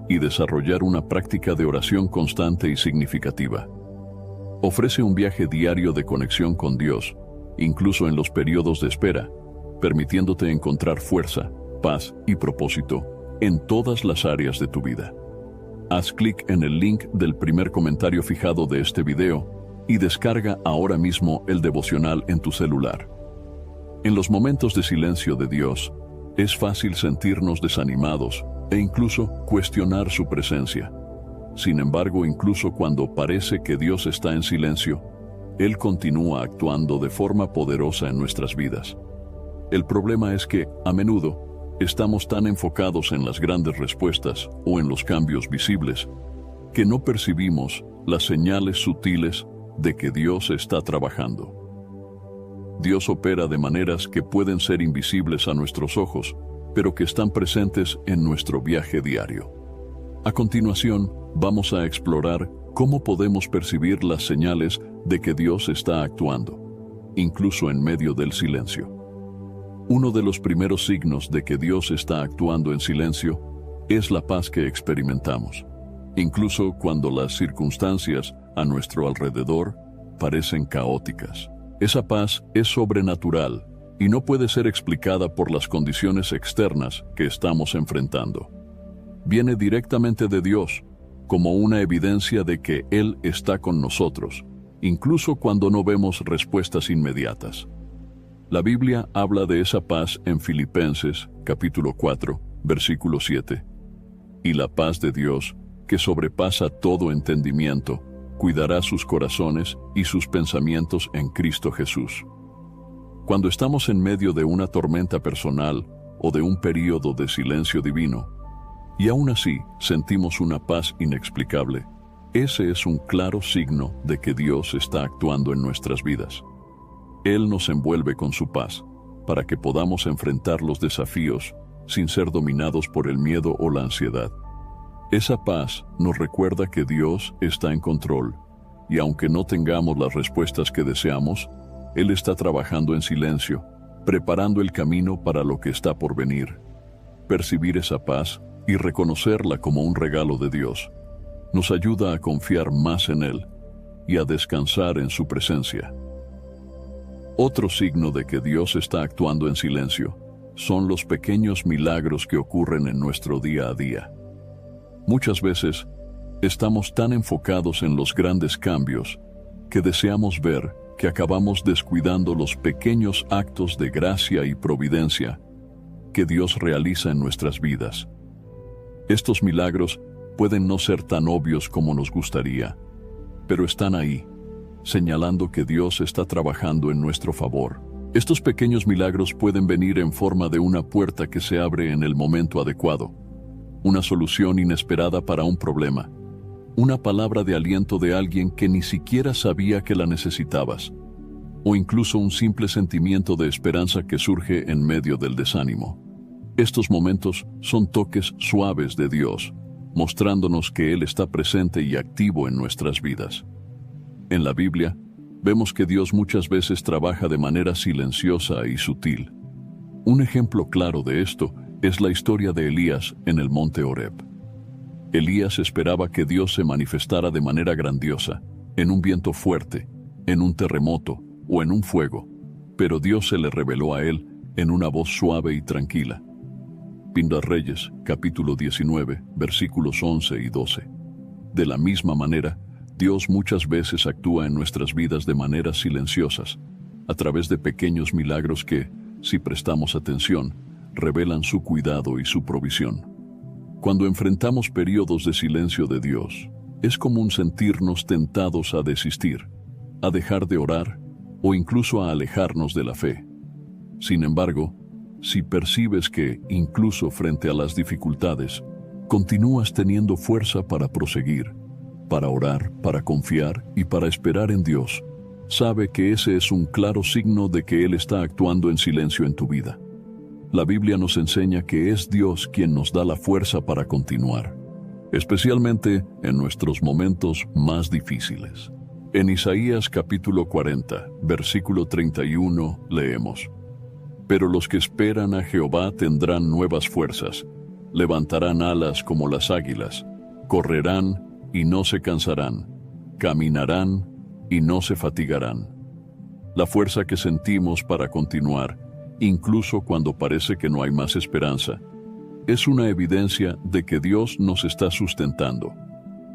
y desarrollar una práctica de oración constante y significativa. Ofrece un viaje diario de conexión con Dios, incluso en los periodos de espera, permitiéndote encontrar fuerza, paz y propósito en todas las áreas de tu vida. Haz clic en el link del primer comentario fijado de este video y descarga ahora mismo el devocional en tu celular. En los momentos de silencio de Dios, es fácil sentirnos desanimados e incluso cuestionar su presencia. Sin embargo, incluso cuando parece que Dios está en silencio, Él continúa actuando de forma poderosa en nuestras vidas. El problema es que, a menudo, estamos tan enfocados en las grandes respuestas o en los cambios visibles, que no percibimos las señales sutiles de que Dios está trabajando. Dios opera de maneras que pueden ser invisibles a nuestros ojos, pero que están presentes en nuestro viaje diario. A continuación, vamos a explorar cómo podemos percibir las señales de que Dios está actuando, incluso en medio del silencio. Uno de los primeros signos de que Dios está actuando en silencio es la paz que experimentamos, incluso cuando las circunstancias a nuestro alrededor parecen caóticas. Esa paz es sobrenatural y no puede ser explicada por las condiciones externas que estamos enfrentando. Viene directamente de Dios, como una evidencia de que Él está con nosotros, incluso cuando no vemos respuestas inmediatas. La Biblia habla de esa paz en Filipenses, capítulo 4, versículo 7. Y la paz de Dios, que sobrepasa todo entendimiento, cuidará sus corazones y sus pensamientos en Cristo Jesús. Cuando estamos en medio de una tormenta personal o de un período de silencio divino, y aún así sentimos una paz inexplicable, ese es un claro signo de que Dios está actuando en nuestras vidas. Él nos envuelve con su paz, para que podamos enfrentar los desafíos sin ser dominados por el miedo o la ansiedad. Esa paz nos recuerda que Dios está en control, y aunque no tengamos las respuestas que deseamos, Él está trabajando en silencio, preparando el camino para lo que está por venir. Percibir esa paz y reconocerla como un regalo de Dios nos ayuda a confiar más en Él y a descansar en su presencia. Otro signo de que Dios está actuando en silencio son los pequeños milagros que ocurren en nuestro día a día. Muchas veces estamos tan enfocados en los grandes cambios que deseamos ver que acabamos descuidando los pequeños actos de gracia y providencia que Dios realiza en nuestras vidas. Estos milagros pueden no ser tan obvios como nos gustaría, pero están ahí, señalando que Dios está trabajando en nuestro favor. Estos pequeños milagros pueden venir en forma de una puerta que se abre en el momento adecuado, una solución inesperada para un problema, una palabra de aliento de alguien que ni siquiera sabía que la necesitabas, o incluso un simple sentimiento de esperanza que surge en medio del desánimo. Estos momentos son toques suaves de Dios, mostrándonos que Él está presente y activo en nuestras vidas. En la Biblia, vemos que Dios muchas veces trabaja de manera silenciosa y sutil. Un ejemplo claro de esto es la historia de Elías en el monte Horeb. Elías esperaba que Dios se manifestara de manera grandiosa, en un viento fuerte, en un terremoto o en un fuego, pero Dios se le reveló a él en una voz suave y tranquila. Primera Reyes, capítulo 19, versículos 11 y 12. De la misma manera, Dios muchas veces actúa en nuestras vidas de maneras silenciosas, a través de pequeños milagros que, si prestamos atención, revelan su cuidado y su provisión. Cuando enfrentamos periodos de silencio de Dios, es común sentirnos tentados a desistir, a dejar de orar o incluso a alejarnos de la fe. Sin embargo, si percibes que, incluso frente a las dificultades, continúas teniendo fuerza para proseguir, para orar, para confiar y para esperar en Dios, sabe que ese es un claro signo de que Él está actuando en silencio en tu vida. La Biblia nos enseña que es Dios quien nos da la fuerza para continuar, especialmente en nuestros momentos más difíciles. En Isaías capítulo 40, versículo 31, leemos: Pero los que esperan a Jehová tendrán nuevas fuerzas, levantarán alas como las águilas, correrán y no se cansarán, caminarán y no se fatigarán. La fuerza que sentimos para continuar, incluso cuando parece que no hay más esperanza, es una evidencia de que Dios nos está sustentando,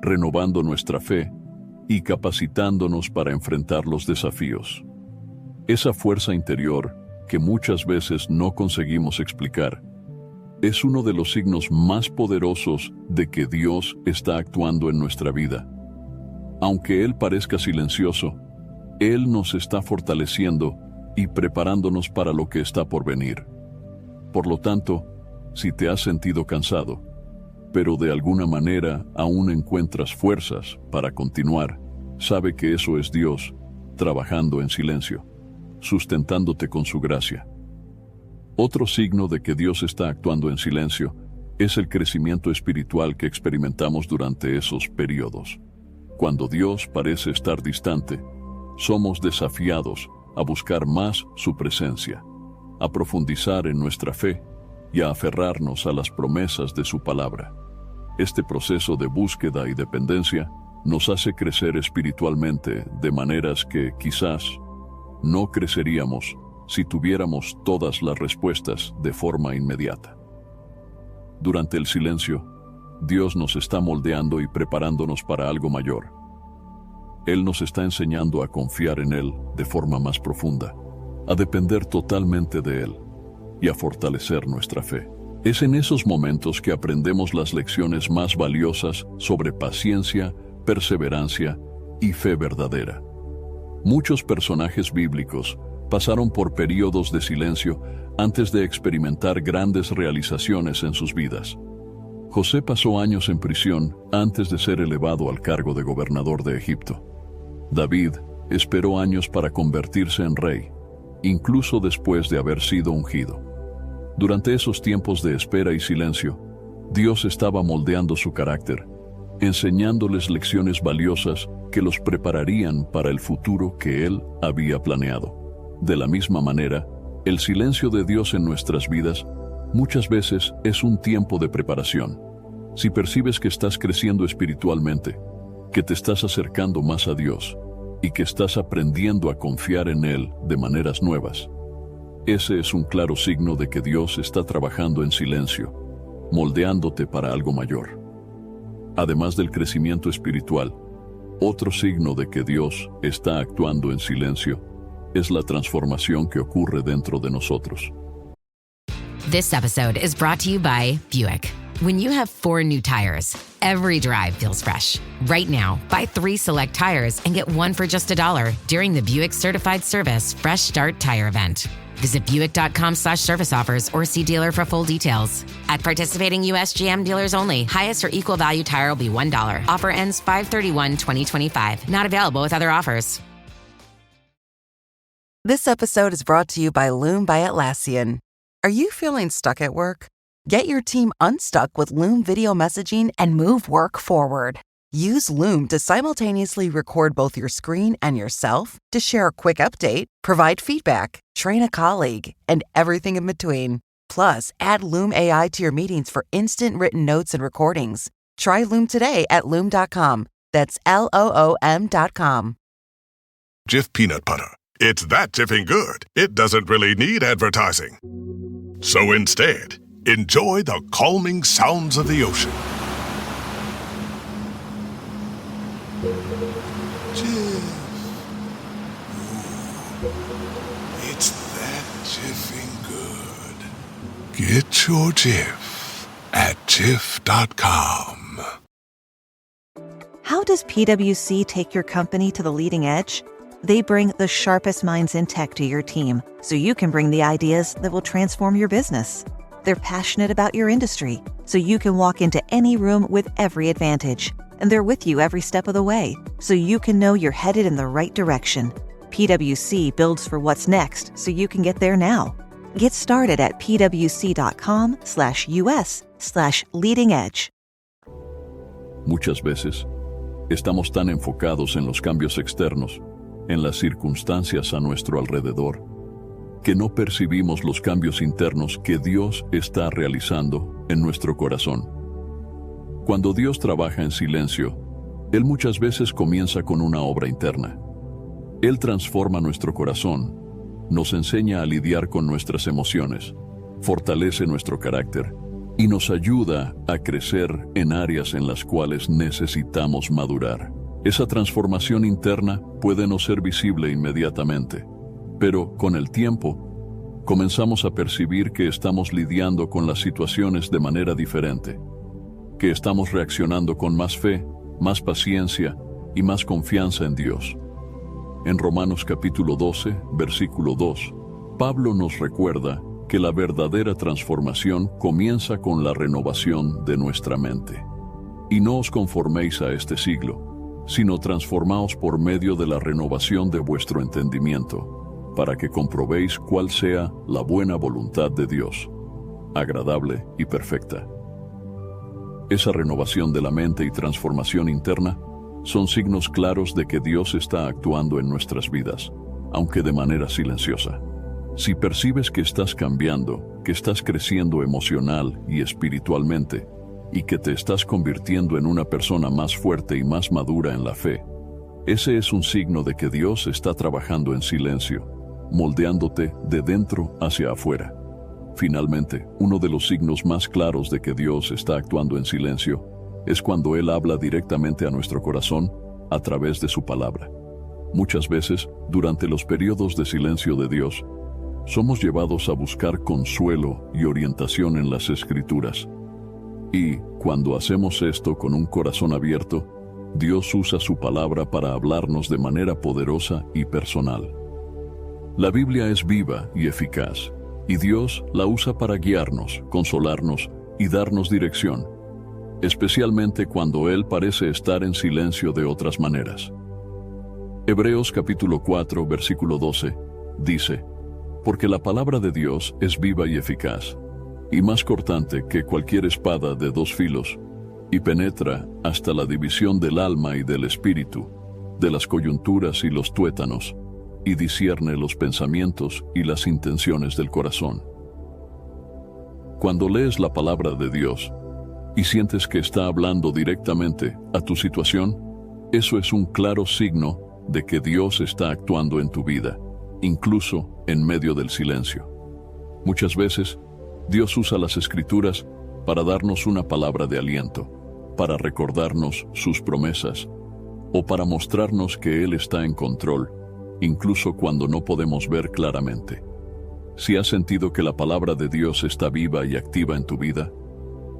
renovando nuestra fe y capacitándonos para enfrentar los desafíos. Esa fuerza interior, que muchas veces no conseguimos explicar, es uno de los signos más poderosos de que Dios está actuando en nuestra vida. Aunque Él parezca silencioso, Él nos está fortaleciendo y preparándonos para lo que está por venir. Por lo tanto, si te has sentido cansado, pero de alguna manera aún encuentras fuerzas para continuar, sabe que eso es Dios trabajando en silencio. sustentándote con su gracia. Otro signo de que Dios está actuando en silencio es el crecimiento espiritual que experimentamos durante esos periodos. Cuando Dios parece estar distante, somos desafiados a buscar más su presencia, a profundizar en nuestra fe y a aferrarnos a las promesas de su palabra. Este proceso de búsqueda y dependencia nos hace crecer espiritualmente de maneras que quizás no creceríamos si tuviéramos todas las respuestas de forma inmediata. Durante el silencio, Dios nos está moldeando y preparándonos para algo mayor. Él nos está enseñando a confiar en Él de forma más profunda, a depender totalmente de Él y a fortalecer nuestra fe. Es en esos momentos que aprendemos las lecciones más valiosas sobre paciencia, perseverancia y fe verdadera. Muchos personajes bíblicos pasaron por periodos de silencio antes de experimentar grandes realizaciones en sus vidas. José pasó años en prisión antes de ser elevado al cargo de gobernador de Egipto. David esperó años para convertirse en rey, incluso después de haber sido ungido. Durante esos tiempos de espera y silencio, Dios estaba moldeando su carácter, enseñándoles lecciones valiosas que los prepararían para el futuro que Él había planeado. De la misma manera, el silencio de Dios en nuestras vidas muchas veces es un tiempo de preparación. Si percibes que estás creciendo espiritualmente, que te estás acercando más a Dios y que estás aprendiendo a confiar en Él de maneras nuevas, ese es un claro signo de que Dios está trabajando en silencio, moldeándote para algo mayor. Además del crecimiento espiritual, otro signo de que Dios está actuando en silencio es la transformación que ocurre dentro de nosotros. This episode is brought to you by Buick. When you have 4 new tires, every drive feels fresh. Right now, buy 3 select tires and get 1 for just $1 during the Buick Certified Service Fresh Start Tire Event. Visit Buick.com/service offers or see dealer for full details. At participating U.S. GM dealers only, highest or equal value tire will be $1. Offer ends 5/31/2025. Not available with other offers. This episode is brought to you by Loom by Atlassian. Are you feeling stuck at work? Get your team unstuck with Loom video messaging and move work forward. Use Loom to simultaneously record both your screen and yourself to share a quick update, provide feedback, train a colleague, and everything in between. Plus, add Loom AI to your meetings for instant written notes and recordings. Try Loom today at Loom.com. That's LOOM.com. Jif peanut butter. It's that jiffing good, it doesn't really need advertising. So instead, enjoy the calming sounds of the ocean. Jif. Ooh, it's that jiffing good. Get your Jif at Jif.com. How does PwC take your company to the leading edge? They bring the sharpest minds in tech to your team, so you can bring the ideas that will transform your business. They're passionate about your industry, so you can walk into any room with every advantage. And they're with you every step of the way, so you can know you're headed in the right direction. PwC builds for what's next, so you can get there now. Get started at pwc.com/us/leading edge. Muchas veces, estamos tan enfocados en los cambios externos, en las circunstancias a nuestro alrededor, que no percibimos los cambios internos que Dios está realizando en nuestro corazón. Cuando Dios trabaja en silencio, Él muchas veces comienza con una obra interna. Él transforma nuestro corazón, nos enseña a lidiar con nuestras emociones, fortalece nuestro carácter y nos ayuda a crecer en áreas en las cuales necesitamos madurar. Esa transformación interna puede no ser visible inmediatamente, pero con el tiempo comenzamos a percibir que estamos lidiando con las situaciones de manera diferente, que estamos reaccionando con más fe, más paciencia y más confianza en Dios. En Romanos capítulo 12, versículo 2, Pablo nos recuerda que la verdadera transformación comienza con la renovación de nuestra mente. Y no os conforméis a este siglo, sino transformaos por medio de la renovación de vuestro entendimiento, para que comprobéis cuál sea la buena voluntad de Dios, agradable y perfecta. Esa renovación de la mente y transformación interna son signos claros de que Dios está actuando en nuestras vidas, aunque de manera silenciosa. Si percibes que estás cambiando, que estás creciendo emocional y espiritualmente, y que te estás convirtiendo en una persona más fuerte y más madura en la fe, ese es un signo de que Dios está trabajando en silencio, moldeándote de dentro hacia afuera. Finalmente, uno de los signos más claros de que Dios está actuando en silencio es cuando Él habla directamente a nuestro corazón a través de su palabra. Muchas veces, durante los periodos de silencio de Dios, somos llevados a buscar consuelo y orientación en las Escrituras. Y, cuando hacemos esto con un corazón abierto, Dios usa su palabra para hablarnos de manera poderosa y personal. La Biblia es viva y eficaz, y Dios la usa para guiarnos, consolarnos y darnos dirección, especialmente cuando Él parece estar en silencio de otras maneras. Hebreos capítulo 4, versículo 12, dice: porque la palabra de Dios es viva y eficaz, y más cortante que cualquier espada de dos filos, y penetra hasta la división del alma y del espíritu, de las coyunturas y los tuétanos, y discierne los pensamientos y las intenciones del corazón. Cuando lees la palabra de Dios y sientes que está hablando directamente a tu situación, eso es un claro signo de que Dios está actuando en tu vida, incluso en medio del silencio. Muchas veces, Dios usa las Escrituras para darnos una palabra de aliento, para recordarnos sus promesas, o para mostrarnos que Él está en control, incluso cuando no podemos ver claramente. Si has sentido que la palabra de Dios está viva y activa en tu vida,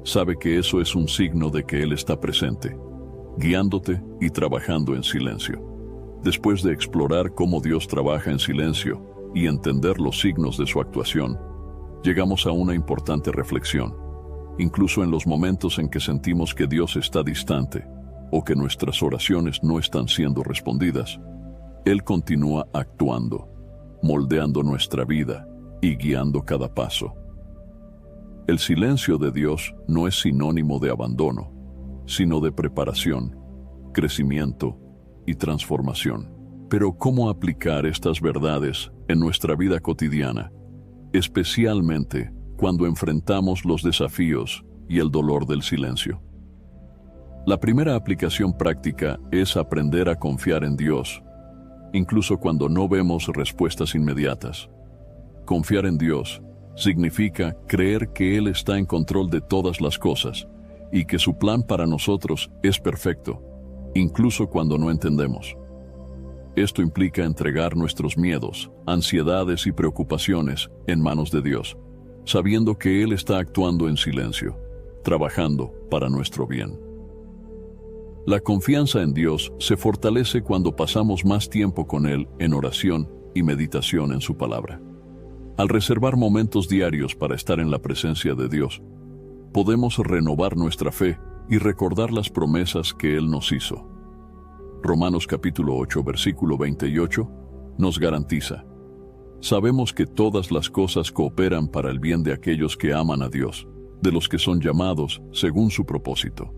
sabe que eso es un signo de que Él está presente, guiándote y trabajando en silencio. Después de explorar cómo Dios trabaja en silencio y entender los signos de su actuación, llegamos a una importante reflexión. Incluso en los momentos en que sentimos que Dios está distante o que nuestras oraciones no están siendo respondidas, Él continúa actuando, moldeando nuestra vida y guiando cada paso. El silencio de Dios no es sinónimo de abandono, sino de preparación, crecimiento y transformación. Pero ¿cómo aplicar estas verdades en nuestra vida cotidiana, especialmente cuando enfrentamos los desafíos y el dolor del silencio? La primera aplicación práctica es aprender a confiar en Dios, incluso cuando no vemos respuestas inmediatas. Confiar en Dios significa creer que Él está en control de todas las cosas y que su plan para nosotros es perfecto, incluso cuando no entendemos. Esto implica entregar nuestros miedos, ansiedades y preocupaciones en manos de Dios, sabiendo que Él está actuando en silencio, trabajando para nuestro bien. La confianza en Dios se fortalece cuando pasamos más tiempo con Él en oración y meditación en su palabra. Al reservar momentos diarios para estar en la presencia de Dios, podemos renovar nuestra fe y recordar las promesas que Él nos hizo. Romanos capítulo 8, versículo 28, nos garantiza: sabemos que todas las cosas cooperan para el bien de aquellos que aman a Dios, de los que son llamados según su propósito.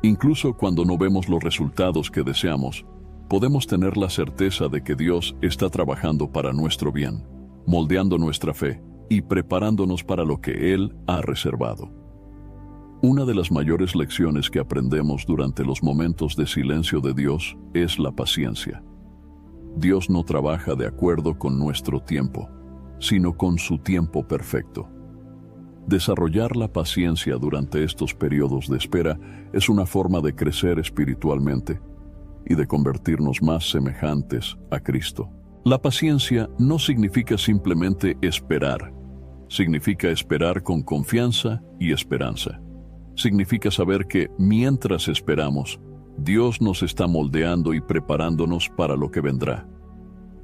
Incluso cuando no vemos los resultados que deseamos, podemos tener la certeza de que Dios está trabajando para nuestro bien, moldeando nuestra fe y preparándonos para lo que Él ha reservado. Una de las mayores lecciones que aprendemos durante los momentos de silencio de Dios es la paciencia. Dios no trabaja de acuerdo con nuestro tiempo, sino con su tiempo perfecto. Desarrollar la paciencia durante estos periodos de espera es una forma de crecer espiritualmente y de convertirnos más semejantes a Cristo. La paciencia no significa simplemente esperar, significa esperar con confianza y esperanza. Significa saber que mientras esperamos, Dios nos está moldeando y preparándonos para lo que vendrá.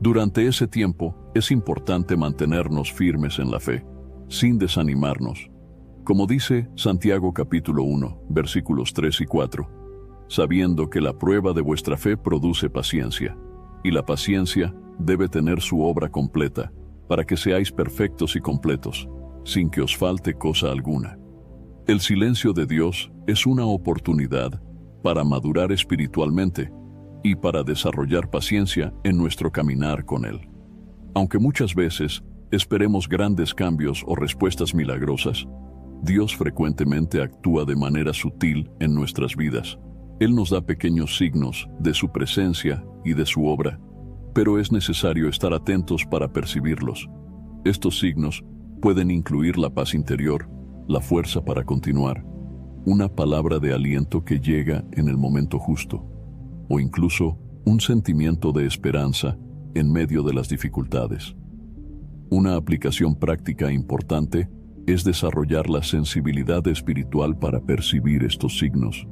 Durante ese tiempo es importante mantenernos firmes en la fe, sin desanimarnos. Como dice Santiago capítulo 1, versículos 3 y 4, sabiendo que la prueba de vuestra fe produce paciencia, y la paciencia, debe tener su obra completa, para que seáis perfectos y completos, sin que os falte cosa alguna. El silencio de Dios es una oportunidad para madurar espiritualmente y para desarrollar paciencia en nuestro caminar con Él. Aunque muchas veces esperemos grandes cambios o respuestas milagrosas, Dios frecuentemente actúa de manera sutil en nuestras vidas. Él nos da pequeños signos de su presencia y de su obra, pero es necesario estar atentos para percibirlos. Estos signos pueden incluir la paz interior, la fuerza para continuar, una palabra de aliento que llega en el momento justo, o incluso un sentimiento de esperanza en medio de las dificultades. Una aplicación práctica importante es desarrollar la sensibilidad espiritual para percibir estos signos.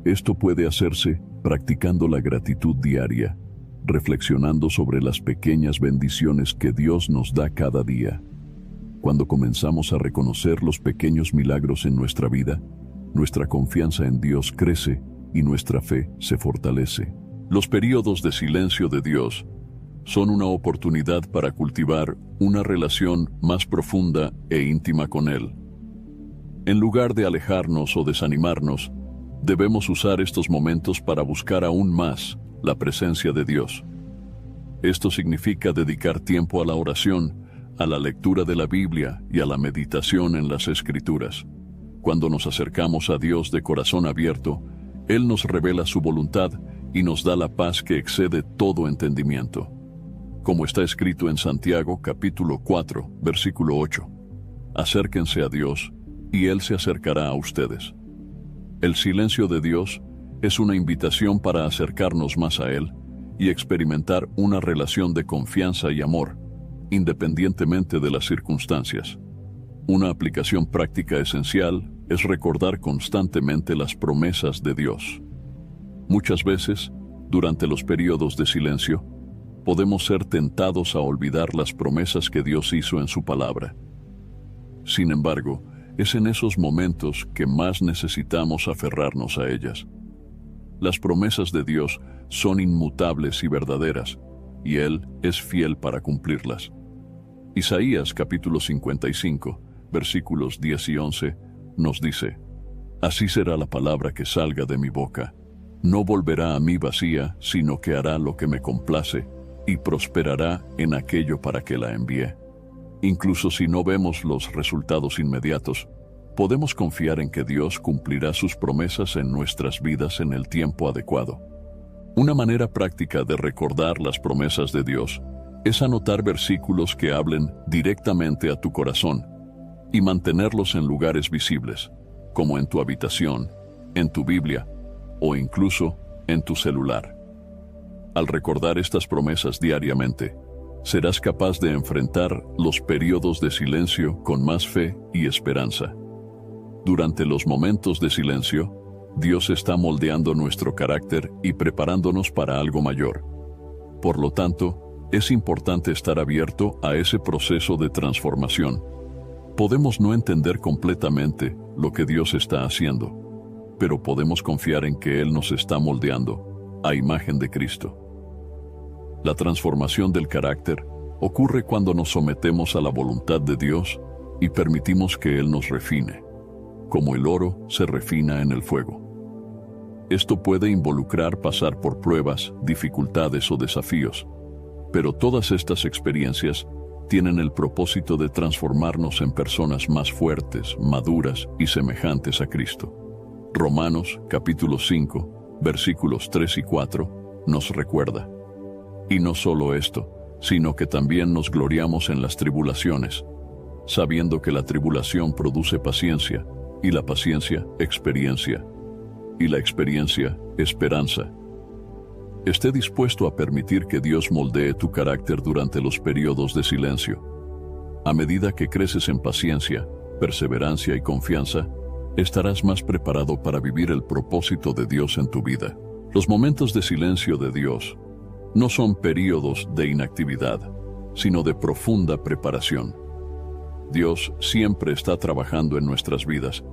Esto puede hacerse practicando la gratitud diaria, reflexionando sobre las pequeñas bendiciones que Dios nos da cada día. Cuando comenzamos a reconocer los pequeños milagros en nuestra vida, nuestra confianza en Dios crece y nuestra fe se fortalece. Los períodos de silencio de Dios son una oportunidad para cultivar una relación más profunda e íntima con Él. En lugar de alejarnos o desanimarnos, debemos usar estos momentos para buscar aún más la presencia de Dios. Esto significa dedicar tiempo a la oración, a la lectura de la Biblia y a la meditación en las Escrituras. Cuando nos acercamos a Dios de corazón abierto, Él nos revela su voluntad y nos da la paz que excede todo entendimiento. Como está escrito en Santiago capítulo 4, versículo 8, acérquense a Dios y Él se acercará a ustedes. El silencio de Dios es una invitación para acercarnos más a Él y experimentar una relación de confianza y amor, independientemente de las circunstancias. Una aplicación práctica esencial es recordar constantemente las promesas de Dios. Muchas veces, durante los periodos de silencio, podemos ser tentados a olvidar las promesas que Dios hizo en su palabra. Sin embargo, es en esos momentos que más necesitamos aferrarnos a ellas. Las promesas de Dios son inmutables y verdaderas, y Él es fiel para cumplirlas. Isaías capítulo 55, versículos 10 y 11, nos dice: Así será la palabra que salga de mi boca. No volverá a mí vacía, sino que hará lo que me complace, y prosperará en aquello para que la envíe. Incluso si no vemos los resultados inmediatos, podemos confiar en que Dios cumplirá sus promesas en nuestras vidas en el tiempo adecuado. Una manera práctica de recordar las promesas de Dios es anotar versículos que hablen directamente a tu corazón y mantenerlos en lugares visibles, como en tu habitación, en tu Biblia o incluso en tu celular. Al recordar estas promesas diariamente, serás capaz de enfrentar los periodos de silencio con más fe y esperanza. Durante los momentos de silencio, Dios está moldeando nuestro carácter y preparándonos para algo mayor. Por lo tanto, es importante estar abierto a ese proceso de transformación. Podemos no entender completamente lo que Dios está haciendo, pero podemos confiar en que Él nos está moldeando a imagen de Cristo. La transformación del carácter ocurre cuando nos sometemos a la voluntad de Dios y permitimos que Él nos refine, como el oro se refina en el fuego. Esto puede involucrar pasar por pruebas, dificultades o desafíos, pero todas estas experiencias tienen el propósito de transformarnos en personas más fuertes, maduras y semejantes a Cristo. Romanos capítulo 5, versículos 3 y 4 nos recuerda: Y no solo esto, sino que también nos gloriamos en las tribulaciones, sabiendo que la tribulación produce paciencia, y la paciencia, experiencia, y la experiencia, esperanza. Esté dispuesto a permitir que Dios moldee tu carácter durante los periodos de silencio. A medida que creces en paciencia, perseverancia y confianza, estarás más preparado para vivir el propósito de Dios en tu vida. Los momentos de silencio de Dios no son períodos de inactividad, sino de profunda preparación. Dios siempre está trabajando en nuestras vidas,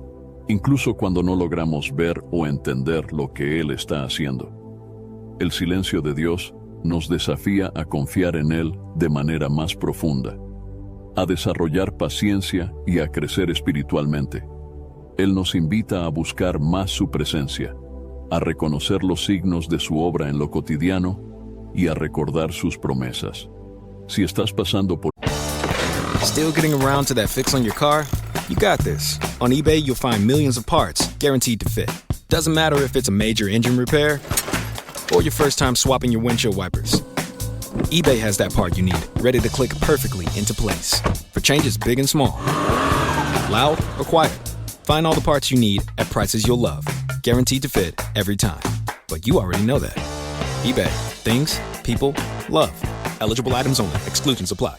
incluso cuando no logramos ver o entender lo que Él está haciendo. El silencio de Dios nos desafía a confiar en Él de manera más profunda, a desarrollar paciencia y a crecer espiritualmente. Él nos invita a buscar más su presencia, a reconocer los signos de su obra en lo cotidiano y a recordar sus promesas. Si estás pasando por... Still getting around to that fix on your car? You got this. On eBay, you'll find millions of parts guaranteed to fit. Doesn't matter if it's a major engine repair or your first time swapping your windshield wipers. eBay has that part you need, ready to click perfectly into place for changes big and small. Loud or quiet, find all the parts you need at prices you'll love. Guaranteed to fit every time. But you already know that. eBay. Things, people, love. Eligible items only. Exclusions apply.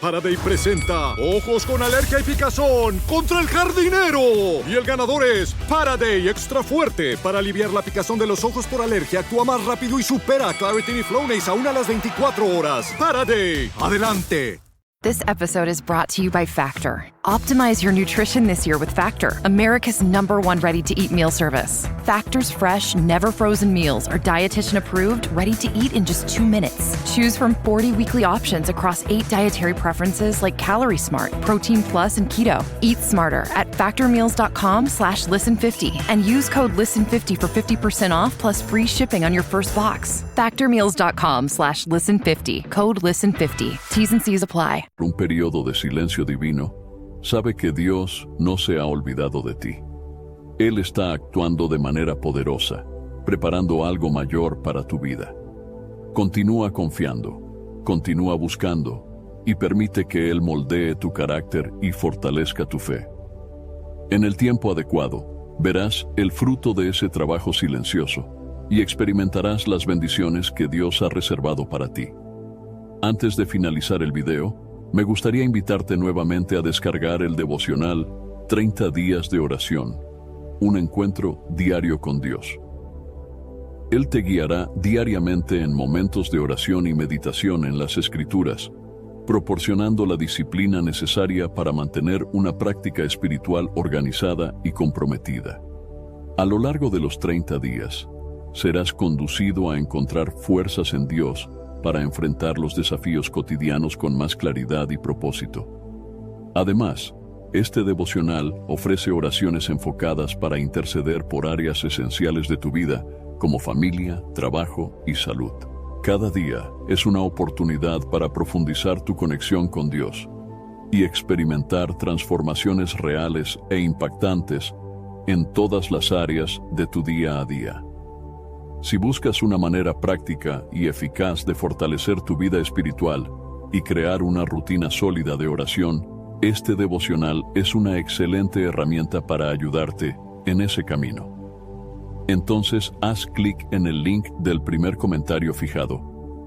Faraday presenta Ojos con Alergia y Picazón contra el jardinero. Y el ganador es Faraday Extra Fuerte. Para aliviar la picazón de los ojos por alergia, actúa más rápido y supera a Claritin y Flonase aún a las 24 horas. Faraday, adelante. This episode is brought to you by Factor. Optimize your nutrition this year with Factor, America's #1 ready-to-eat meal service. Factor's fresh, never frozen meals are dietitian approved, ready to eat in just 2 minutes. Choose from 40 weekly options across 8 dietary preferences like Calorie Smart, Protein Plus, and Keto. Eat smarter at factormeals.com/listen50 and use code listen50 for 50% off plus free shipping on your first box. Factormeals.com/listen50, code listen50. T's and C's apply. Un periodo de silencio divino, sabe que Dios no se ha olvidado de ti. Él está actuando de manera poderosa, preparando algo mayor para tu vida. Continúa confiando, continúa buscando y permite que Él moldee tu carácter y fortalezca tu fe. En el tiempo adecuado, verás el fruto de ese trabajo silencioso y experimentarás las bendiciones que Dios ha reservado para ti. Antes de finalizar el video, me gustaría invitarte nuevamente a descargar el devocional 30 días de oración, un encuentro diario con Dios. Él te guiará diariamente en momentos de oración y meditación en las Escrituras, proporcionando la disciplina necesaria para mantener una práctica espiritual organizada y comprometida. A lo largo de los 30 días, serás conducido a encontrar fuerzas en Dios para enfrentar los desafíos cotidianos con más claridad y propósito. Además, este devocional ofrece oraciones enfocadas para interceder por áreas esenciales de tu vida, como familia, trabajo y salud. Cada día es una oportunidad para profundizar tu conexión con Dios y experimentar transformaciones reales e impactantes en todas las áreas de tu día a día. Si buscas una manera práctica y eficaz de fortalecer tu vida espiritual y crear una rutina sólida de oración, este devocional es una excelente herramienta para ayudarte en ese camino. Entonces, haz clic en el link del primer comentario fijado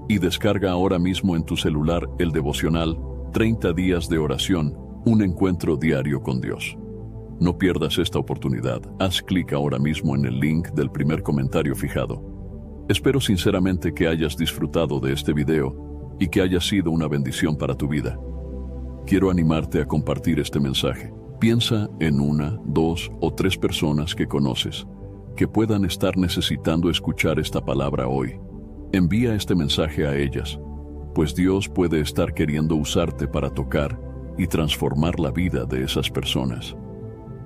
y descarga ahora mismo en tu celular el devocional 30 días de oración, un encuentro diario con Dios. No pierdas esta oportunidad. Haz clic ahora mismo en el link del primer comentario fijado. Espero sinceramente que hayas disfrutado de este video y que haya sido una bendición para tu vida. Quiero animarte a compartir este mensaje. Piensa en 1, 2 o 3 personas que conoces que puedan estar necesitando escuchar esta palabra hoy. Envía este mensaje a ellas, pues Dios puede estar queriendo usarte para tocar y transformar la vida de esas personas.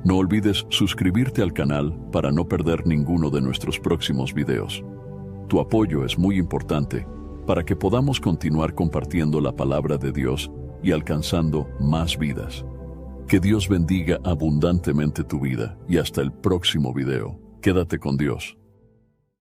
No olvides suscribirte al canal para no perder ninguno de nuestros próximos videos. Tu apoyo es muy importante para que podamos continuar compartiendo la palabra de Dios y alcanzando más vidas. Que Dios bendiga abundantemente tu vida y hasta el próximo video. Quédate con Dios.